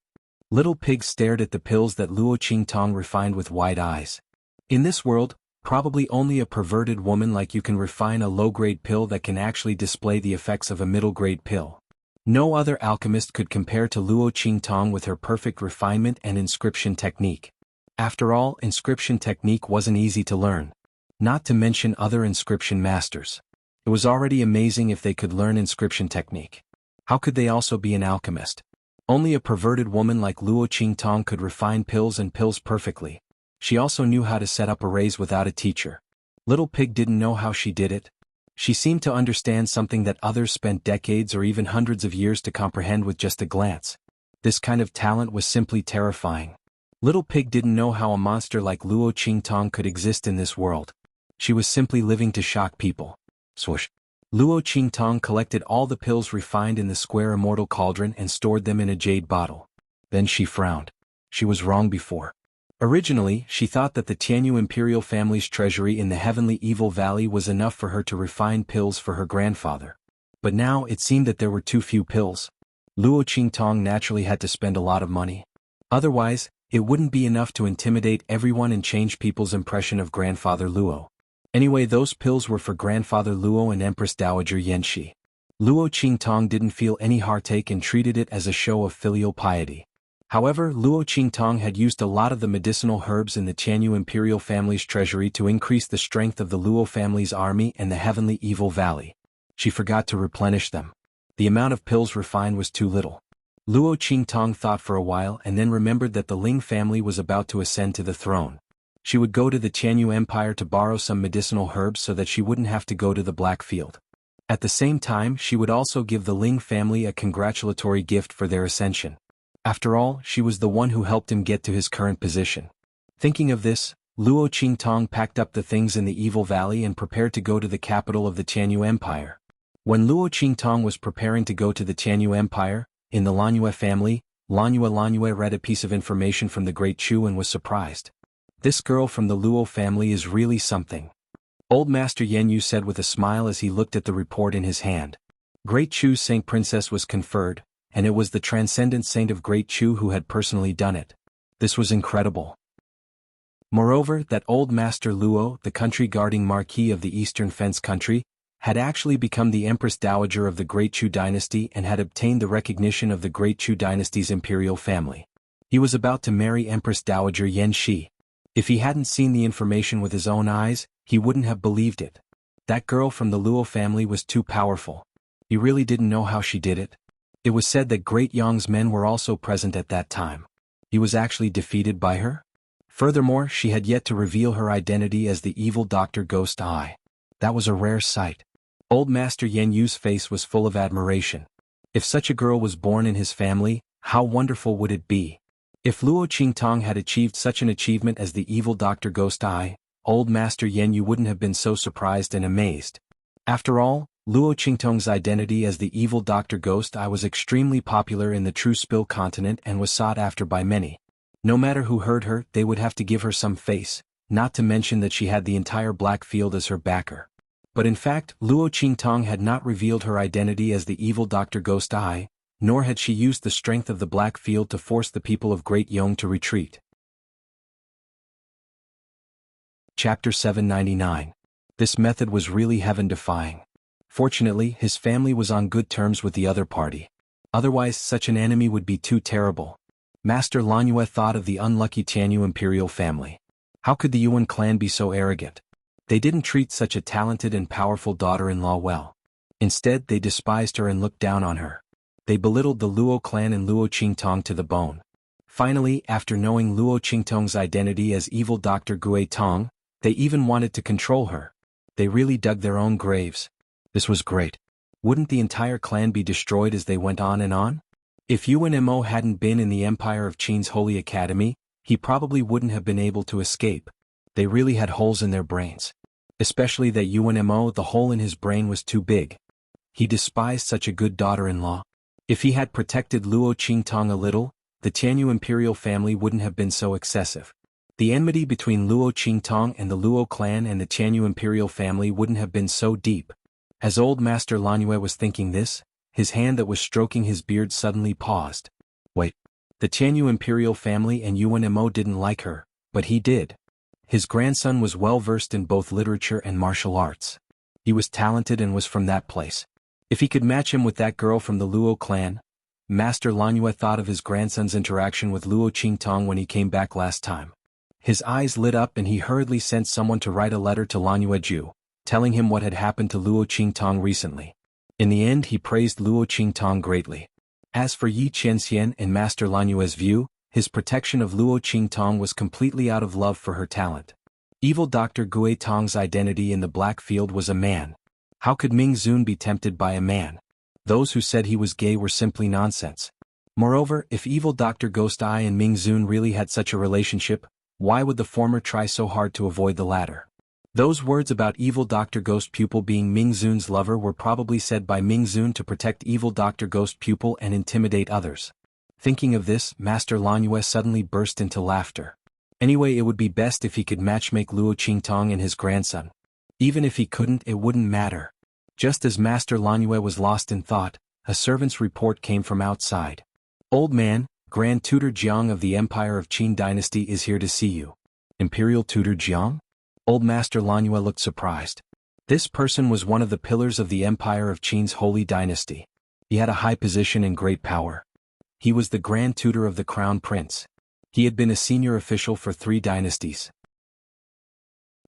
Little Pig stared at the pills that Luo Qingtong refined with wide eyes. In this world, probably only a perverted woman like you can refine a low-grade pill that can actually display the effects of a middle-grade pill. No other alchemist could compare to Luo Qingtong with her perfect refinement and inscription technique. After all, inscription technique wasn't easy to learn. Not to mention other inscription masters. It was already amazing if they could learn inscription technique. How could they also be an alchemist? Only a perverted woman like Luo Qingtong could refine pills and pills perfectly. She also knew how to set up arrays without a teacher. Little Pig didn't know how she did it. She seemed to understand something that others spent decades or even hundreds of years to comprehend with just a glance. This kind of talent was simply terrifying. Little Pig didn't know how a monster like Luo Qingtong could exist in this world. She was simply living to shock people. Swoosh. Luo Qingtong collected all the pills refined in the square immortal cauldron and stored them in a jade bottle. Then she frowned. She was wrong before. Originally, she thought that the Tianyu imperial family's treasury in the heavenly evil valley was enough for her to refine pills for her grandfather. But now it seemed that there were too few pills. Luo Qingtong naturally had to spend a lot of money. Otherwise, it wouldn't be enough to intimidate everyone and change people's impression of Grandfather Luo. Anyway, those pills were for Grandfather Luo and Empress Dowager Yanxi. Luo Qingtong didn't feel any heartache and treated it as a show of filial piety. However, Luo Qingtong had used a lot of the medicinal herbs in the Tianyu imperial family's treasury to increase the strength of the Luo family's army and the heavenly evil valley. She forgot to replenish them. The amount of pills refined was too little. Luo Qingtong thought for a while and then remembered that the Ling family was about to ascend to the throne. She would go to the Tianyu Empire to borrow some medicinal herbs so that she wouldn't have to go to the Black Field. At the same time, she would also give the Ling family a congratulatory gift for their ascension. After all, she was the one who helped him get to his current position. Thinking of this, Luo Qingtong packed up the things in the Evil Valley and prepared to go to the capital of the Tianyu Empire. When Luo Qingtong was preparing to go to the Tianyu Empire, in the Lanyue family, Lanyue read a piece of information from the Great Chu and was surprised. This girl from the Luo family is really something. Old Master Yanyu said with a smile as he looked at the report in his hand. Great Chu's Saint Princess was conferred, and it was the transcendent saint of Great Chu who had personally done it. This was incredible. Moreover, that old Master Luo, the country-guarding Marquis of the Eastern Fence Country, had actually become the Empress Dowager of the Great Chu dynasty and had obtained the recognition of the Great Chu dynasty's imperial family. He was about to marry Empress Dowager Yanxi. If he hadn't seen the information with his own eyes, he wouldn't have believed it. That girl from the Luo family was too powerful. He really didn't know how she did it. It was said that Great Yang's men were also present at that time. He was actually defeated by her? Furthermore, she had yet to reveal her identity as the evil Dr. Ghost Eye. That was a rare sight. Old Master Yenyu's face was full of admiration. If such a girl was born in his family, how wonderful would it be? If Luo Qingtong had achieved such an achievement as the evil Dr. Ghost Eye, Old Master Yenyu wouldn't have been so surprised and amazed. After all, Luo Qingtong's identity as the evil Dr. Ghost Eye was extremely popular in the True Spill continent and was sought after by many. No matter who heard her, they would have to give her some face, not to mention that she had the entire Black Field as her backer. But in fact, Luo Qingtong had not revealed her identity as the evil Dr. Ghost Eye, nor had she used the strength of the Black Field to force the people of Great Yong to retreat. Chapter 799. This method was really heaven-defying. Fortunately, his family was on good terms with the other party. Otherwise, such an enemy would be too terrible. Master Lanyue thought of the unlucky Tianyu imperial family. How could the Yuan clan be so arrogant? They didn't treat such a talented and powerful daughter-in-law well. Instead, they despised her and looked down on her. They belittled the Luo clan and Luo Qingtong to the bone. Finally, after knowing Luo Qingtong's identity as evil Dr. Gue Tong, they even wanted to control her. They really dug their own graves. This was great. Wouldn't the entire clan be destroyed as they went on and on? If Yuan Mo hadn't been in the empire of Qin's Holy Academy, he probably wouldn't have been able to escape. They really had holes in their brains. Especially that Yuan Mo, the hole in his brain was too big. He despised such a good daughter-in-law. If he had protected Luo Qingtong a little, the Tianyu imperial family wouldn't have been so excessive. The enmity between Luo Qingtong and the Luo clan and the Tianyu imperial family wouldn't have been so deep. As old Master Lanyue was thinking this, his hand that was stroking his beard suddenly paused. Wait. The Tianyu imperial family and Yuan Mo didn't like her, but he did. His grandson was well versed in both literature and martial arts. He was talented and was from that place. If he could match him with that girl from the Luo clan. Master Lanyue thought of his grandson's interaction with Luo Qingtong when he came back last time. His eyes lit up and he hurriedly sent someone to write a letter to Lanyue, telling him what had happened to Luo Qingtong recently. In the end he praised Luo Qingtong greatly. As for Yi Qianxian in Master Lanyue's view, his protection of Luo Qingtong was completely out of love for her talent. Evil Dr. Gue Tong's identity in the Black Field was a man. How could Ming Zun be tempted by a man? Those who said he was gay were simply nonsense. Moreover, if evil Dr. Ghost Eye and Ming Zun really had such a relationship, why would the former try so hard to avoid the latter? Those words about evil Dr. Ghost Pupil being Ming Zun's lover were probably said by Ming Zun to protect evil Dr. Ghost Pupil and intimidate others. Thinking of this, Master Lanyue suddenly burst into laughter. Anyway, it would be best if he could matchmake Luo Qingtong and his grandson. Even if he couldn't, it wouldn't matter. Just as Master Lanyue was lost in thought, a servant's report came from outside. Old man, Grand Tutor Jiang of the Empire of Qin Dynasty is here to see you. Imperial Tutor Jiang? Old Master Lanyue looked surprised. This person was one of the pillars of the Empire of Qin's holy dynasty. He had a high position and great power. He was the Grand Tutor of the Crown Prince. He had been a senior official for 3 dynasties.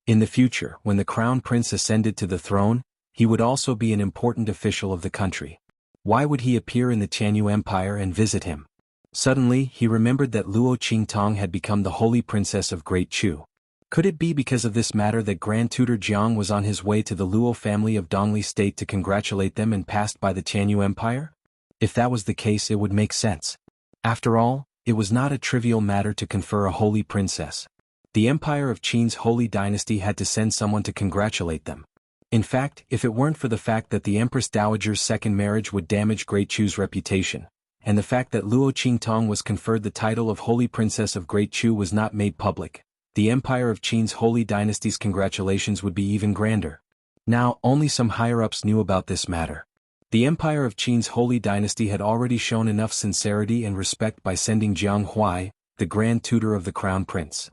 In the future, when the Crown Prince ascended to the throne, he would also be an important official of the country. Why would he appear in the Qianyu Empire and visit him? Suddenly, he remembered that Luo Qingtong had become the holy princess of Great Chu. Could it be because of this matter that Grand Tutor Jiang was on his way to the Luo family of Dongli State to congratulate them and passed by the Qianyu Empire? If that was the case, it would make sense. After all, it was not a trivial matter to confer a holy princess. The Empire of Qin's holy dynasty had to send someone to congratulate them. In fact, if it weren't for the fact that the Empress Dowager's second marriage would damage Great Chu's reputation, and the fact that Luo Qingtong was conferred the title of Holy Princess of Great Chu was not made public, the Empire of Qin's holy dynasty's congratulations would be even grander. Now, only some higher-ups knew about this matter. The Empire of Qin's holy dynasty had already shown enough sincerity and respect by sending Xianhuan, the Grand Tutor of the Crown Prince.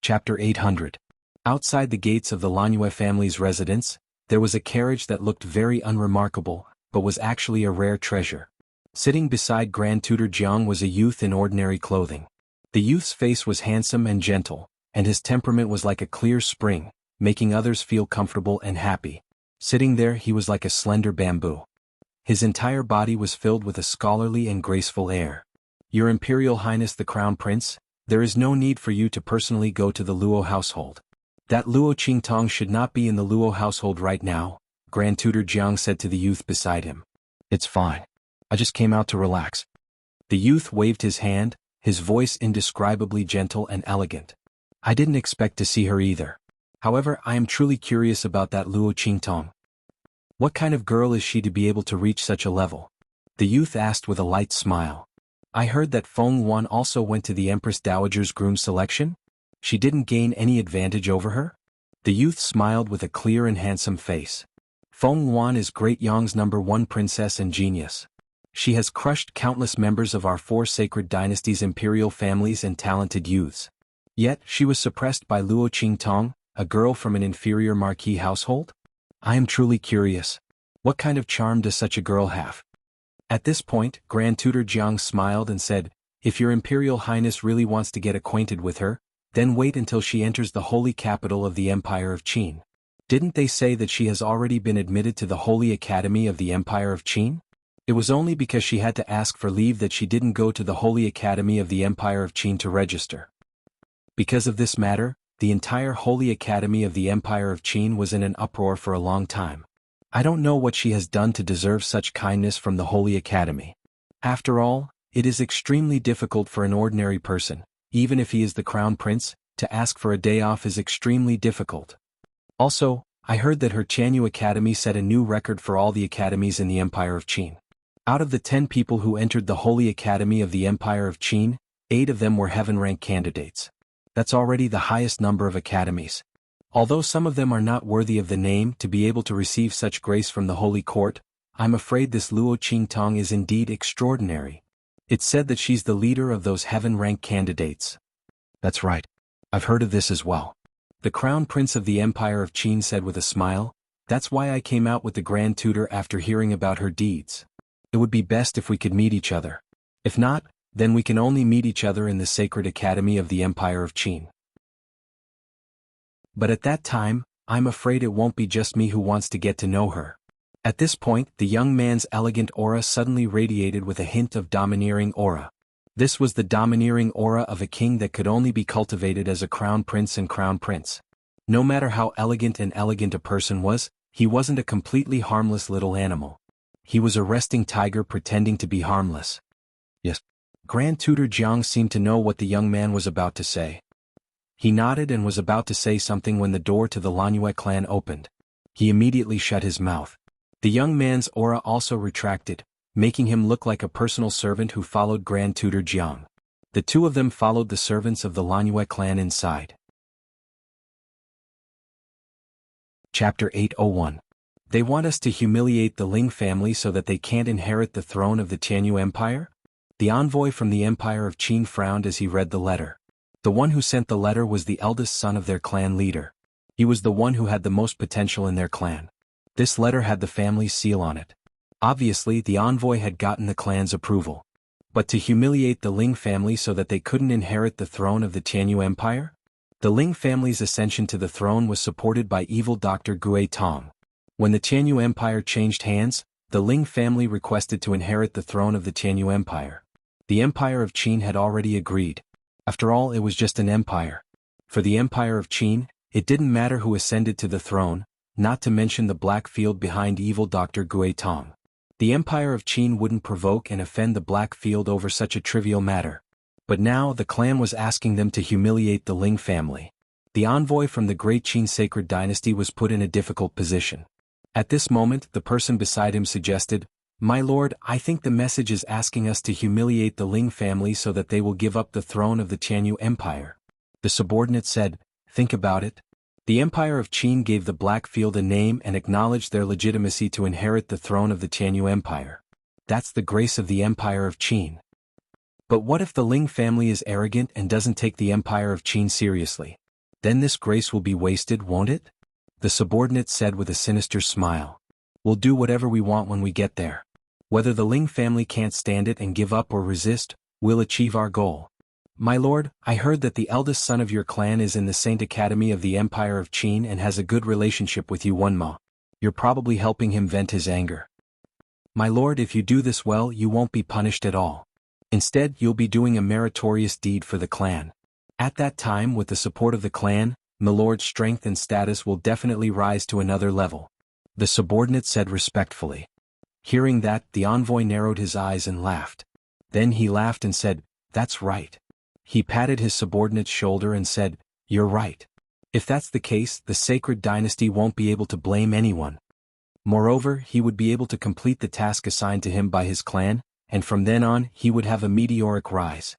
Chapter 800. Outside the gates of the Lanyue family's residence, there was a carriage that looked very unremarkable, but was actually a rare treasure. Sitting beside Grand Tutor Jiang was a youth in ordinary clothing. The youth's face was handsome and gentle, and his temperament was like a clear spring, making others feel comfortable and happy. Sitting there, he was like a slender bamboo. His entire body was filled with a scholarly and graceful air. Your Imperial Highness the Crown Prince, there is no need for you to personally go to the Luo household. That Luo Qingtong should not be in the Luo household right now, Grand Tutor Jiang said to the youth beside him. It's fine. I just came out to relax. The youth waved his hand, his voice indescribably gentle and elegant. I didn't expect to see her either. However, I am truly curious about that Luo Qingtong. What kind of girl is she to be able to reach such a level? The youth asked with a light smile. I heard that xuanhuan also went to the Empress Dowager's groom selection? She didn't gain any advantage over her? The youth smiled with a clear and handsome face. Xuanhuan is Great Yang's #1 princess and genius. She has crushed countless members of our 4 sacred dynasties' imperial families and talented youths. Yet, she was suppressed by Luo Qingtong, a girl from an inferior marquis household? I am truly curious. What kind of charm does such a girl have? At this point, Grand Tutor Jiang smiled and said, If your Imperial Highness really wants to get acquainted with her, then wait until she enters the holy capital of the Empire of Qin. Didn't they say that she has already been admitted to the Holy Academy of the Empire of Qin? It was only because she had to ask for leave that she didn't go to the Holy Academy of the Empire of Qin to register. Because of this matter, the entire Holy Academy of the Empire of Qin was in an uproar for a long time. I don't know what she has done to deserve such kindness from the Holy Academy. After all, it is extremely difficult for an ordinary person, even if he is the Crown Prince, to ask for a day off is extremely difficult. Also, I heard that her Qianyu Academy set a new record for all the academies in the Empire of Qin. Out of the 10 people who entered the Holy Academy of the Empire of Qin, 8 of them were heaven-rank candidates. That's already the highest number of academies. Although some of them are not worthy of the name to be able to receive such grace from the Holy Court, I'm afraid this Luo Qingtong is indeed extraordinary. It's said that she's the leader of those heaven-rank candidates. That's right. I've heard of this as well. The Crown Prince of the Empire of Qin said with a smile, That's why I came out with the Grand Tutor after hearing about her deeds. It would be best if we could meet each other. If not, then we can only meet each other in the Sacred Academy of the Empire of Qin. But at that time, I'm afraid it won't be just me who wants to get to know her. At this point, the young man's elegant aura suddenly radiated with a hint of domineering aura. This was the domineering aura of a king that could only be cultivated as a crown prince and crown prince. No matter how elegant a person was, he wasn't a completely harmless little animal. He was a resting tiger pretending to be harmless. Yes. Grand Tutor Jiang seemed to know what the young man was about to say. He nodded and was about to say something when the door to the Lanyue clan opened. He immediately shut his mouth. The young man's aura also retracted, making him look like a personal servant who followed Grand Tutor Jiang. The two of them followed the servants of the Lanyue clan inside. Chapter 801. They want us to humiliate the Ling family so that they can't inherit the throne of the Tianyu Empire? The envoy from the Empire of Qin frowned as he read the letter. The one who sent the letter was the eldest son of their clan leader. He was the one who had the most potential in their clan. This letter had the family's seal on it. Obviously, the envoy had gotten the clan's approval. But to humiliate the Ling family so that they couldn't inherit the throne of the Tianyu Empire? The Ling family's ascension to the throne was supported by evil Dr. Gue Tong. When the Tianyu Empire changed hands, the Ling family requested to inherit the throne of the Tianyu Empire. The Empire of Qin had already agreed. After all, it was just an empire. For the Empire of Qin, it didn't matter who ascended to the throne, not to mention the black field behind evil Dr. Gue Tong. The Empire of Qin wouldn't provoke and offend the black field over such a trivial matter. But now the clan was asking them to humiliate the Ling family. The envoy from the Great Qin Sacred Dynasty was put in a difficult position. At this moment, the person beside him suggested, "My lord, I think the message is asking us to humiliate the Ling family so that they will give up the throne of the Tianyu Empire." The subordinate said, "Think about it." The Empire of Qin gave the Black Field a name and acknowledged their legitimacy to inherit the throne of the Tianyu Empire. That's the grace of the Empire of Qin. But what if the Ling family is arrogant and doesn't take the Empire of Qin seriously? Then this grace will be wasted, won't it? The subordinate said with a sinister smile. "We'll do whatever we want when we get there. Whether the Ling family can't stand it and give up or resist, we'll achieve our goal." "My lord, I heard that the eldest son of your clan is in the Saint Academy of the Empire of Qin and has a good relationship with Xuanhuan. You're probably helping him vent his anger." "My lord, if you do this well, you won't be punished at all. Instead, you'll be doing a meritorious deed for the clan. At that time, with the support of the clan, my lord's strength and status will definitely rise to another level," the subordinate said respectfully. Hearing that, the envoy narrowed his eyes and laughed. Then he laughed and said, "That's right." He patted his subordinate's shoulder and said, "You're right. If that's the case, the sacred dynasty won't be able to blame anyone. Moreover, he would be able to complete the task assigned to him by his clan, and from then on, he would have a meteoric rise."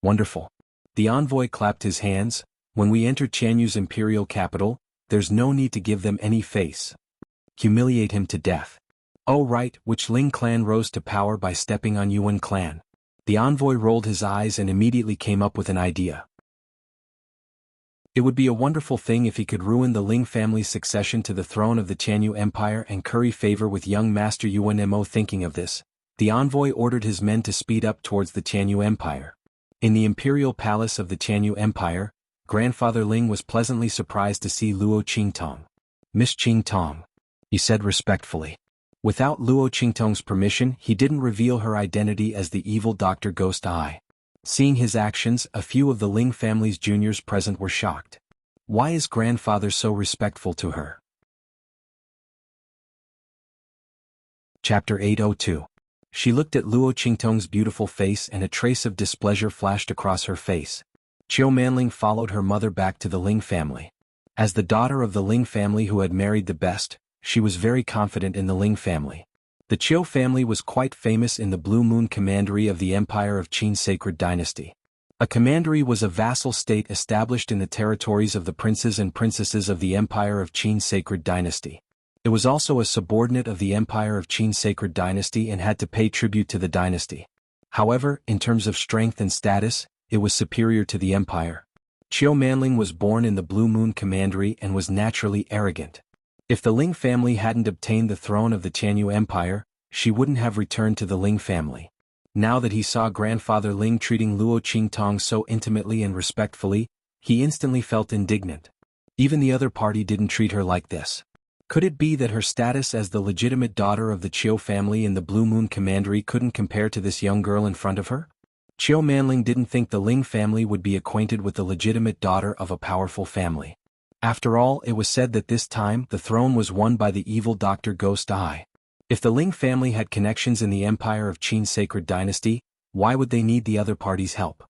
"Wonderful." The envoy clapped his hands. "When we enter Tianyu's imperial capital, there's no need to give them any face. Humiliate him to death." "Oh right, which Ling clan rose to power by stepping on Yuan clan?" The envoy rolled his eyes and immediately came up with an idea. It would be a wonderful thing if he could ruin the Ling family's succession to the throne of the Tianyu Empire and curry favor with young Master Yuan Mo. Thinking of this, the envoy ordered his men to speed up towards the Tianyu Empire. In the imperial palace of the Tianyu Empire, Grandfather Ling was pleasantly surprised to see Luo Qingtong. "Miss Qingtong," he said respectfully. Without Luo Qingtong's permission, he didn't reveal her identity as the evil Dr. Ghost Eye. Seeing his actions, a few of the Ling family's juniors present were shocked. Why is grandfather so respectful to her? Chapter 802. She looked at Luo Qingtong's beautiful face and a trace of displeasure flashed across her face. Qiu Manling followed her mother back to the Ling family. As the daughter of the Ling family who had married the best, she was very confident in the Ling family. The Qiu family was quite famous in the Blue Moon Commandery of the Empire of Qin Sacred Dynasty. A commandery was a vassal state established in the territories of the princes and princesses of the Empire of Qin Sacred Dynasty. It was also a subordinate of the Empire of Qin Sacred Dynasty and had to pay tribute to the dynasty. However, in terms of strength and status, it was superior to the empire. Qiu Manling was born in the Blue Moon Commandery and was naturally arrogant. If the Ling family hadn't obtained the throne of the Tianyu Empire, she wouldn't have returned to the Ling family. Now that he saw grandfather Ling treating Luo Qingtong so intimately and respectfully, he instantly felt indignant. Even the other party didn't treat her like this. Could it be that her status as the legitimate daughter of the Qiu family in the Blue Moon Commandery couldn't compare to this young girl in front of her? Qiu Manling didn't think the Ling family would be acquainted with the legitimate daughter of a powerful family. After all, it was said that this time the throne was won by the evil Dr. Ghost Eye. If the Ling family had connections in the empire of Qin's sacred dynasty, why would they need the other party's help?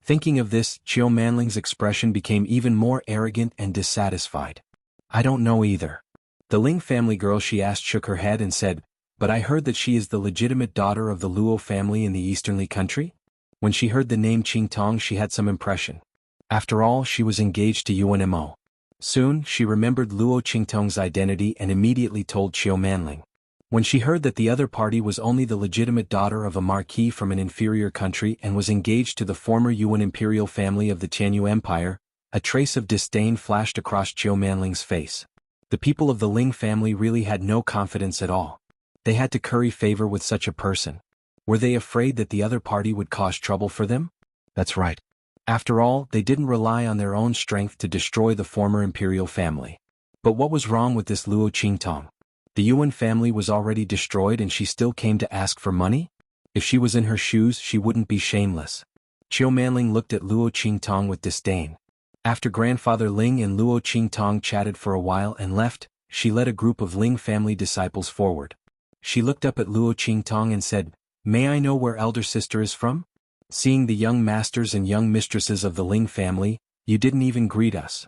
Thinking of this, Qiu Manling's expression became even more arrogant and dissatisfied. I don't know either. The Ling family girl she asked shook her head and said, but I heard that she is the legitimate daughter of the Luo family in the easternly country? When she heard the name Qingtong she had some impression. After all, she was engaged to Yuan Mo. Soon, she remembered Luo Qingtong's identity and immediately told Qiu Manling. When she heard that the other party was only the legitimate daughter of a marquis from an inferior country and was engaged to the former Yuan imperial family of the Tianyu Empire, a trace of disdain flashed across Qiu Manling's face. The people of the Ling family really had no confidence at all. They had to curry favor with such a person. Were they afraid that the other party would cause trouble for them? That's right. After all, they didn't rely on their own strength to destroy the former imperial family. But what was wrong with this Luo Qingtong? The Yuan family was already destroyed and she still came to ask for money? If she was in her shoes, she wouldn't be shameless. Qiu Manling looked at Luo Qingtong with disdain. After grandfather Ling and Luo Qingtong chatted for a while and left, she led a group of Ling family disciples forward. She looked up at Luo Qingtong and said, "May I know where elder sister is from? Seeing the young masters and young mistresses of the Ling family, you didn't even greet us.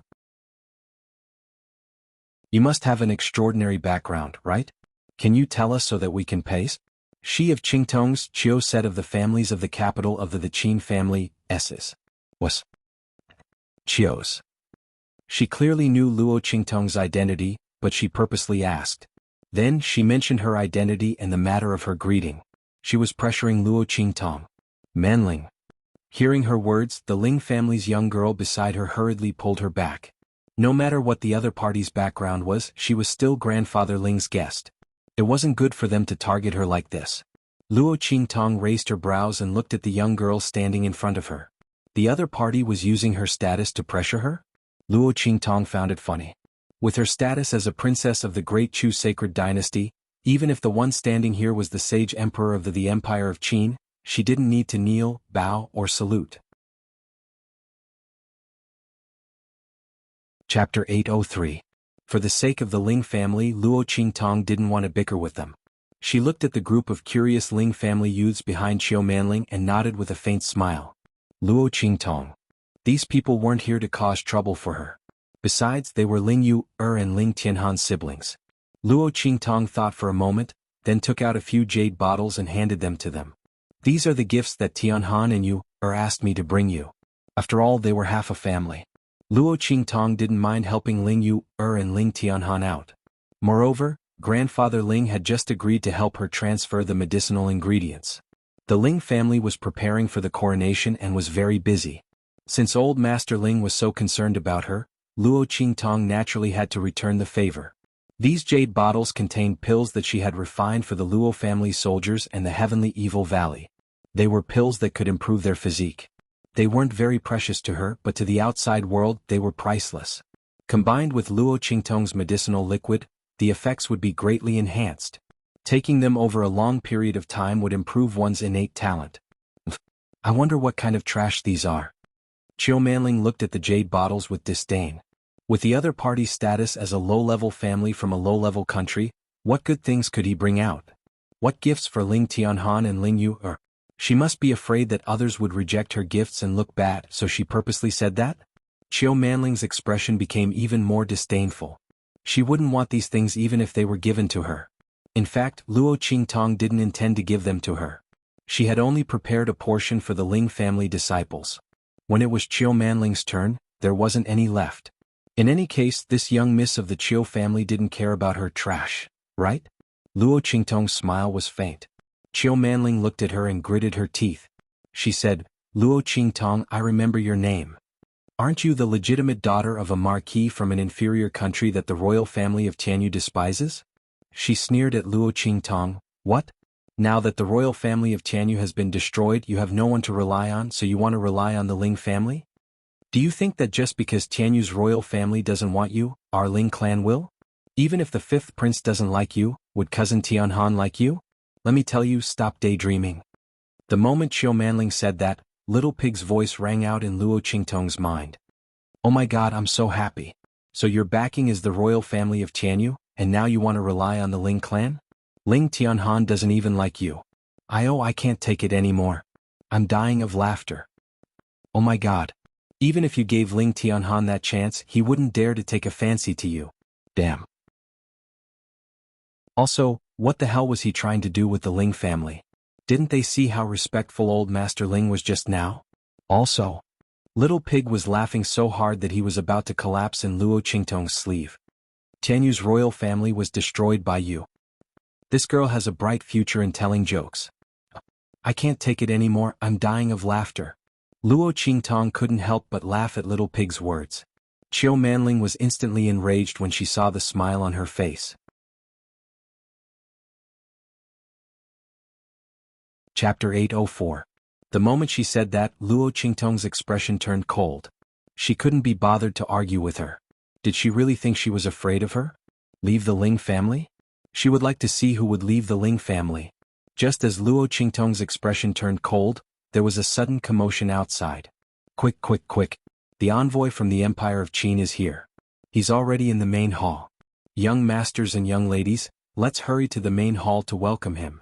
You must have an extraordinary background, right? Can you tell us so that we can pace?" She of Qingtong's Qiu said of the families of the capital of the Qin family, S's. Was Qiu's. She clearly knew Luo Qingtong's identity, but she purposely asked. Then she mentioned her identity and the matter of her greeting. She was pressuring Luo Qingtong. Manling. Hearing her words, the Ling family's young girl beside her hurriedly pulled her back. No matter what the other party's background was, she was still grandfather Ling's guest. It wasn't good for them to target her like this. Luo Qingtong raised her brows and looked at the young girl standing in front of her. The other party was using her status to pressure her? Luo Qingtong found it funny. With her status as a princess of the Great Chu sacred dynasty, even if the one standing here was the sage emperor of the Empire of Qin, she didn't need to kneel, bow, or salute. Chapter 803. For the sake of the Ling family, Luo Qingtong didn't want to bicker with them. She looked at the group of curious Ling family youths behind Qiu Manling and nodded with a faint smile. Luo Qingtong. These people weren't here to cause trouble for her. Besides, they were Ling Yu, and Ling Tianhan's siblings. Luo Qingtong thought for a moment, then took out a few jade bottles and handed them to them. These are the gifts that Tianhan and Yu asked me to bring you. After all, they were half a family. Luo Qingtong didn't mind helping Ling Yu and Ling Tianhan out. Moreover, grandfather Ling had just agreed to help her transfer the medicinal ingredients. The Ling family was preparing for the coronation and was very busy. Since old Master Ling was so concerned about her, Luo Qingtong naturally had to return the favor. These jade bottles contained pills that she had refined for the Luo family soldiers and the Heavenly Evil Valley. They were pills that could improve their physique. They weren't very precious to her, but to the outside world they were priceless. Combined with Luo Qingtong's medicinal liquid, the effects would be greatly enhanced. Taking them over a long period of time would improve one's innate talent. I wonder what kind of trash these are. Qiu Manling looked at the jade bottles with disdain. With the other party's status as a low-level family from a low-level country, what good things could he bring out? What gifts for Ling Tianhan and Ling Yu? She must be afraid that others would reject her gifts and look bad, so she purposely said that? Qiu Manling's expression became even more disdainful. She wouldn't want these things even if they were given to her. In fact, Luo Qingtong didn't intend to give them to her. She had only prepared a portion for the Ling family disciples. When it was Qiu Manling's turn, there wasn't any left. In any case, this young miss of the Qiu family didn't care about her trash, right? Luo Qingtong's smile was faint. Qiu Manling looked at her and gritted her teeth. She said, Luo Qingtong, I remember your name. Aren't you the legitimate daughter of a marquis from an inferior country that the royal family of Tianyu despises? She sneered at Luo Qingtong. What? Now that the royal family of Tianyu has been destroyed, you have no one to rely on, so you want to rely on the Ling family? Do you think that just because Tianyu's royal family doesn't want you, our Ling clan will? Even if the fifth prince doesn't like you, would cousin Tianhuan like you? Let me tell you, stop daydreaming. The moment Xiao Manling said that, Little Pig's voice rang out in Luo Qingtong's mind. Oh my god, I'm so happy. So your backing is the royal family of Tianyu, and now you want to rely on the Ling clan? Ling Tianhuan doesn't even like you. I can't take it anymore. I'm dying of laughter. Oh my god. Even if you gave Ling Tianhuan that chance, he wouldn't dare to take a fancy to you. Damn. Also, what the hell was he trying to do with the Ling family? Didn't they see how respectful old Master Ling was just now? Also, Little Pig was laughing so hard that he was about to collapse in Luo Qingtong's sleeve. Tianyu's royal family was destroyed by you. This girl has a bright future in telling jokes. I can't take it anymore, I'm dying of laughter. Luo Qingtong couldn't help but laugh at Little Pig's words. Xiao Manling was instantly enraged when she saw the smile on her face. Chapter 804. The moment she said that, Luo Qingtong's expression turned cold. She couldn't be bothered to argue with her. Did she really think she was afraid of her? Leave the Ling family? She would like to see who would leave the Ling family. Just as Luo Qingtong's expression turned cold, there was a sudden commotion outside. Quick, quick, quick. The envoy from the Empire of Qin is here. He's already in the main hall. Young masters and young ladies, let's hurry to the main hall to welcome him.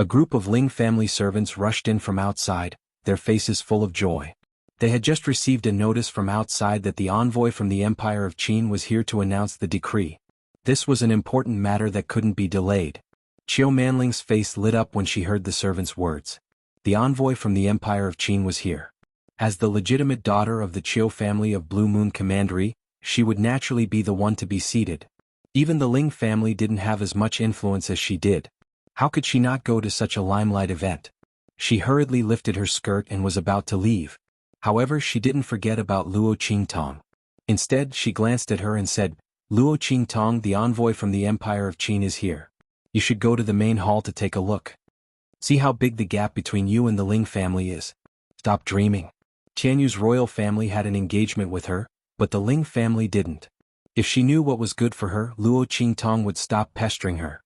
A group of Ling family servants rushed in from outside, their faces full of joy. They had just received a notice from outside that the envoy from the Empire of Qin was here to announce the decree. This was an important matter that couldn't be delayed. Xiao Manling's face lit up when she heard the servant's words. The envoy from the Empire of Qin was here. As the legitimate daughter of the Qiu family of Blue Moon Commandery, she would naturally be the one to be seated. Even the Ling family didn't have as much influence as she did. How could she not go to such a limelight event? She hurriedly lifted her skirt and was about to leave. However, she didn't forget about Luo Qingtong. Instead, she glanced at her and said, Luo Qingtong, the envoy from the Empire of Qin is here. You should go to the main hall to take a look. See how big the gap between you and the Ling family is. Stop dreaming. Tianyu's royal family had an engagement with her, but the Ling family didn't. If she knew what was good for her, Luo Qingtong would stop pestering her.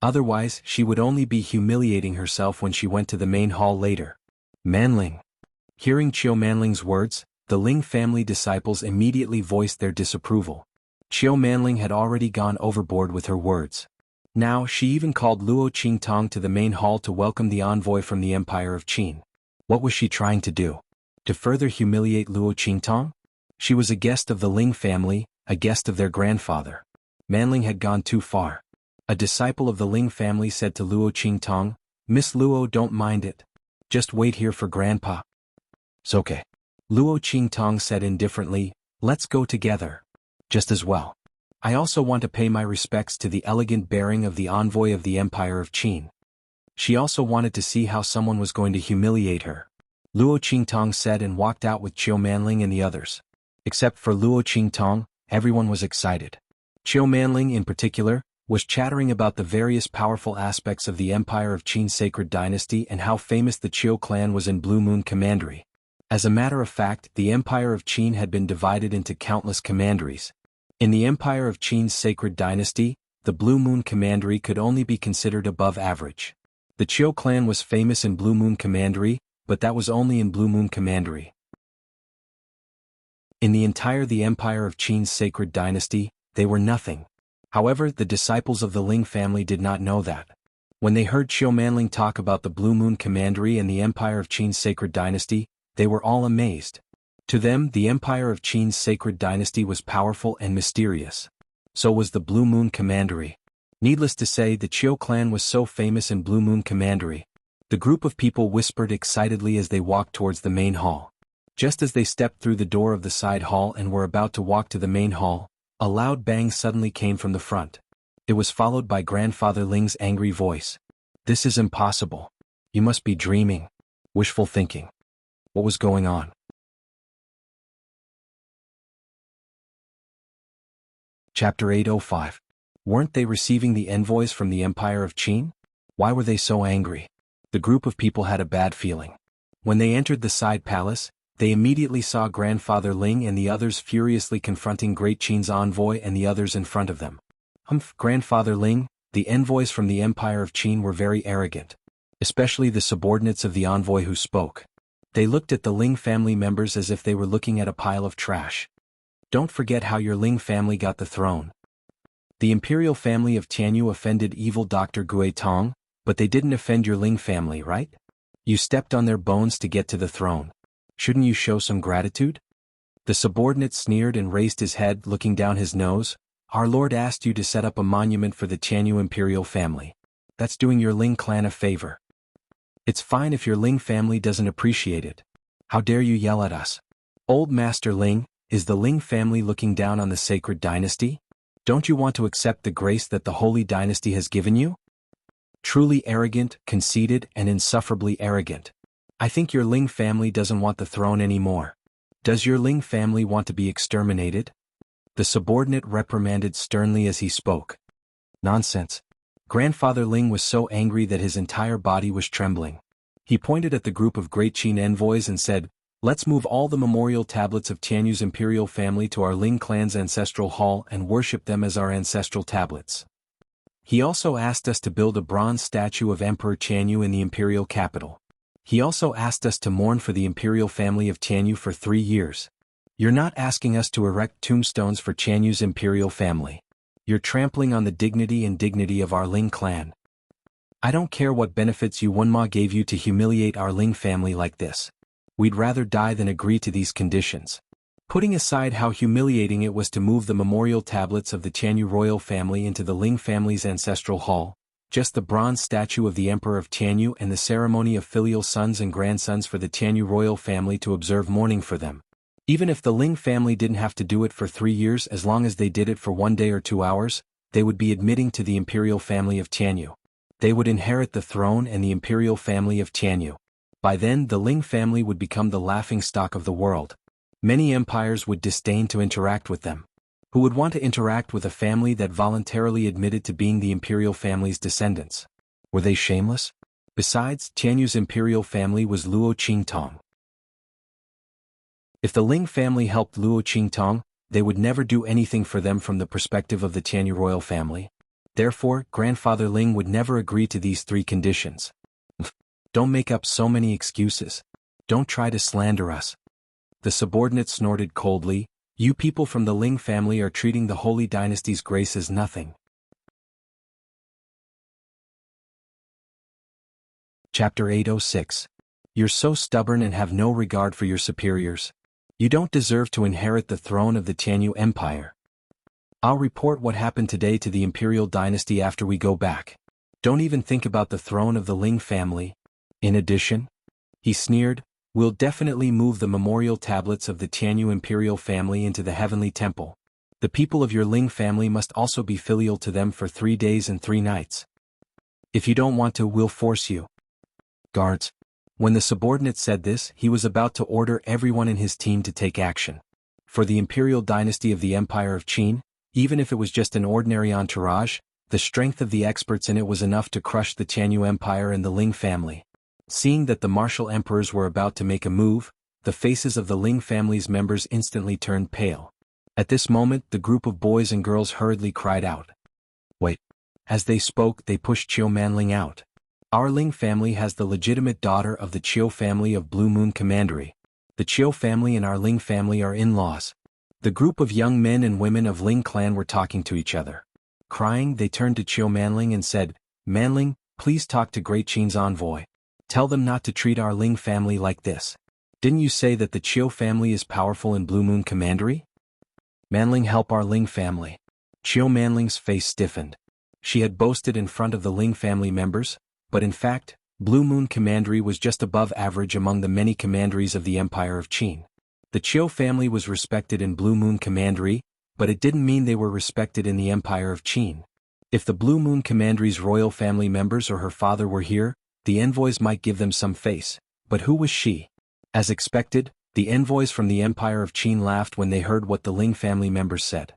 Otherwise, she would only be humiliating herself when she went to the main hall later. Manling. Hearing Xiao Manling's words, the Ling family disciples immediately voiced their disapproval. Xiao Manling had already gone overboard with her words. Now, she even called Luo Qingtong to the main hall to welcome the envoy from the Empire of Qin. What was she trying to do? To further humiliate Luo Qingtong? She was a guest of the Ling family, a guest of their grandfather. Manling had gone too far. A disciple of the Ling family said to Luo Qingtong, Miss Luo, don't mind it. Just wait here for Grandpa. It's okay. Luo Qingtong said indifferently, let's go together. Just as well. I also want to pay my respects to the elegant bearing of the envoy of the Empire of Qin. She also wanted to see how someone was going to humiliate her. Luo Qingtong said and walked out with Xiao Manling and the others. Except for Luo Qingtong, everyone was excited. Xiao Manling in particular, was chattering about the various powerful aspects of the Empire of Qin's sacred dynasty and how famous the Qiu clan was in Blue Moon Commandery. As a matter of fact, the Empire of Qin had been divided into countless commanderies. In the Empire of Qin's sacred dynasty, the Blue Moon Commandery could only be considered above average. The Qiu clan was famous in Blue Moon Commandery, but that was only in Blue Moon Commandery. In the Empire of Qin's sacred dynasty, they were nothing. However, the disciples of the Ling family did not know that. When they heard Xiao Manling talk about the Blue Moon Commandery and the Empire of Qin's sacred dynasty, they were all amazed. To them, the Empire of Qin's sacred dynasty was powerful and mysterious. So was the Blue Moon Commandery. Needless to say, the Qiu clan was so famous in Blue Moon Commandery. The group of people whispered excitedly as they walked towards the main hall. Just as they stepped through the door of the side hall and were about to walk to the main hall, a loud bang suddenly came from the front. It was followed by Grandfather Ling's angry voice. This is impossible. You must be dreaming. Wishful thinking. What was going on? Chapter 805. Weren't they receiving the envoys from the Empire of Qin? Why were they so angry? The group of people had a bad feeling. When they entered the side palace, they immediately saw Grandfather Ling and the others furiously confronting Great Qin's envoy and the others in front of them. Grandfather Ling, the envoys from the Empire of Qin were very arrogant. Especially the subordinates of the envoy who spoke. They looked at the Ling family members as if they were looking at a pile of trash. Don't forget how your Ling family got the throne. The imperial family of Tianyu offended evil Dr. Gue Tong, but they didn't offend your Ling family, right? You stepped on their bones to get to the throne. Shouldn't you show some gratitude? The subordinate sneered and raised his head, looking down his nose. Our lord asked you to set up a monument for the Tianyu imperial family. That's doing your Ling clan a favor. It's fine if your Ling family doesn't appreciate it. How dare you yell at us? Old Master Ling, is the Ling family looking down on the sacred dynasty? Don't you want to accept the grace that the holy dynasty has given you? Truly arrogant, conceited, and insufferably arrogant. I think your Ling family doesn't want the throne anymore. Does your Ling family want to be exterminated? The subordinate reprimanded sternly as he spoke. Nonsense. Grandfather Ling was so angry that his entire body was trembling. He pointed at the group of Great Qin envoys and said, "Let's move all the memorial tablets of Tianyu's imperial family to our Ling clan's ancestral hall and worship them as our ancestral tablets." He also asked us to build a bronze statue of Emperor Tianyu in the imperial capital. He also asked us to mourn for the imperial family of Tianyu for 3 years. You're not asking us to erect tombstones for Tianyu's imperial family. You're trampling on the dignity of our Ling clan. I don't care what benefits Xuanhuan gave you to humiliate our Ling family like this. We'd rather die than agree to these conditions. Putting aside how humiliating it was to move the memorial tablets of the Tianyu royal family into the Ling family's ancestral hall, just the bronze statue of the Emperor of Tianyu and the ceremony of filial sons and grandsons for the Tianyu royal family to observe mourning for them. Even if the Ling family didn't have to do it for 3 years, as long as they did it for 1 day or 2 hours, they would be admitting to the imperial family of Tianyu. They would inherit the throne and the imperial family of Tianyu. By then the Ling family would become the laughingstock of the world. Many empires would disdain to interact with them. Who would want to interact with a family that voluntarily admitted to being the imperial family's descendants? Were they shameless? Besides, Tianyu's imperial family was Luo Qingtong. If the Ling family helped Luo Qingtong, they would never do anything for them from the perspective of the Tianyu royal family. Therefore, Grandfather Ling would never agree to these 3 conditions. Don't make up so many excuses. Don't try to slander us. The subordinate snorted coldly. You people from the Ling family are treating the holy dynasty's grace as nothing. Chapter 806. You're so stubborn and have no regard for your superiors. You don't deserve to inherit the throne of the Tianyu Empire. I'll report what happened today to the imperial dynasty after we go back. Don't even think about the throne of the Ling family. In addition, he sneered, we'll definitely move the memorial tablets of the Tianyu imperial family into the heavenly temple. The people of your Ling family must also be filial to them for 3 days and 3 nights. If you don't want to, we'll force you. Guards. When the subordinate said this, he was about to order everyone in his team to take action. For the imperial dynasty of the Empire of Qin, even if it was just an ordinary entourage, the strength of the experts in it was enough to crush the Tianyu Empire and the Ling family. Seeing that the martial emperors were about to make a move, the faces of the Ling family's members instantly turned pale. At this moment, the group of boys and girls hurriedly cried out. Wait. As they spoke, they pushed Qiu Manling out. Our Ling family has the legitimate daughter of the Qiu family of Blue Moon Commandery. The Qiu family and our Ling family are in-laws. The group of young men and women of Ling clan were talking to each other. Crying, they turned to Qiu Manling and said, Manling, please talk to Great Qin's envoy. Tell them not to treat our Ling family like this. Didn't you say that the Qiu family is powerful in Blue Moon Commandery? Manling, help our Ling family. Qiu Manling's face stiffened. She had boasted in front of the Ling family members, but in fact, Blue Moon Commandery was just above average among the many commanderies of the Empire of Qin. The Qiu family was respected in Blue Moon Commandery, but it didn't mean they were respected in the Empire of Qin. If the Blue Moon Commandery's royal family members or her father were here, the envoys might give them some face, but who was she? As expected, the envoys from the Empire of Qin laughed when they heard what the Ling family members said.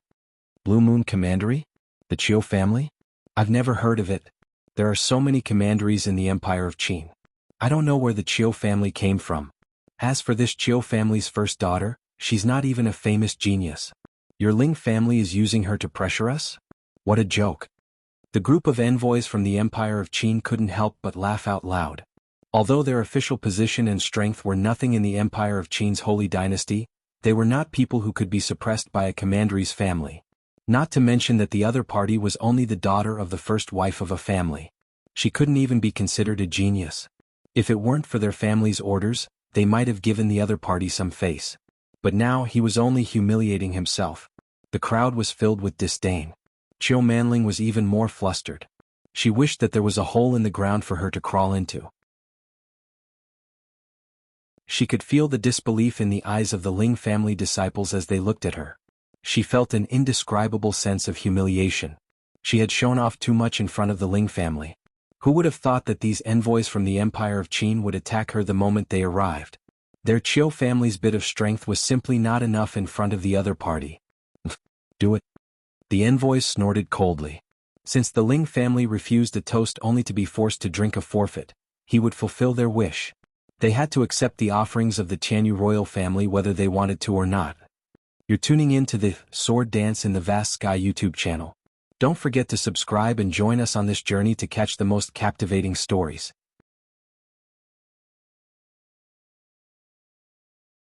Blue Moon Commandery? The Chiu family? I've never heard of it. There are so many commanderies in the Empire of Qin. I don't know where the Chiu family came from. As for this Chiu family's first daughter, she's not even a famous genius. Your Ling family is using her to pressure us? What a joke. The group of envoys from the Empire of Qin couldn't help but laugh out loud. Although their official position and strength were nothing in the Empire of Qin's holy dynasty, they were not people who could be suppressed by a commandery's family. Not to mention that the other party was only the daughter of the first wife of a family. She couldn't even be considered a genius. If it weren't for their family's orders, they might have given the other party some face. But now he was only humiliating himself. The crowd was filled with disdain. Chiu Manling was even more flustered. She wished that there was a hole in the ground for her to crawl into. She could feel the disbelief in the eyes of the Ling family disciples as they looked at her. She felt an indescribable sense of humiliation. She had shown off too much in front of the Ling family. Who would have thought that these envoys from the Empire of Qin would attack her the moment they arrived? Their Chiu family's bit of strength was simply not enough in front of the other party. Do it. The envoys snorted coldly. Since the Ling family refused a toast only to be forced to drink a forfeit, he would fulfill their wish. They had to accept the offerings of the Tianyu royal family whether they wanted to or not. You're tuning in to the Sword Dance in the Vast Sky YouTube channel. Don't forget to subscribe and join us on this journey to catch the most captivating stories.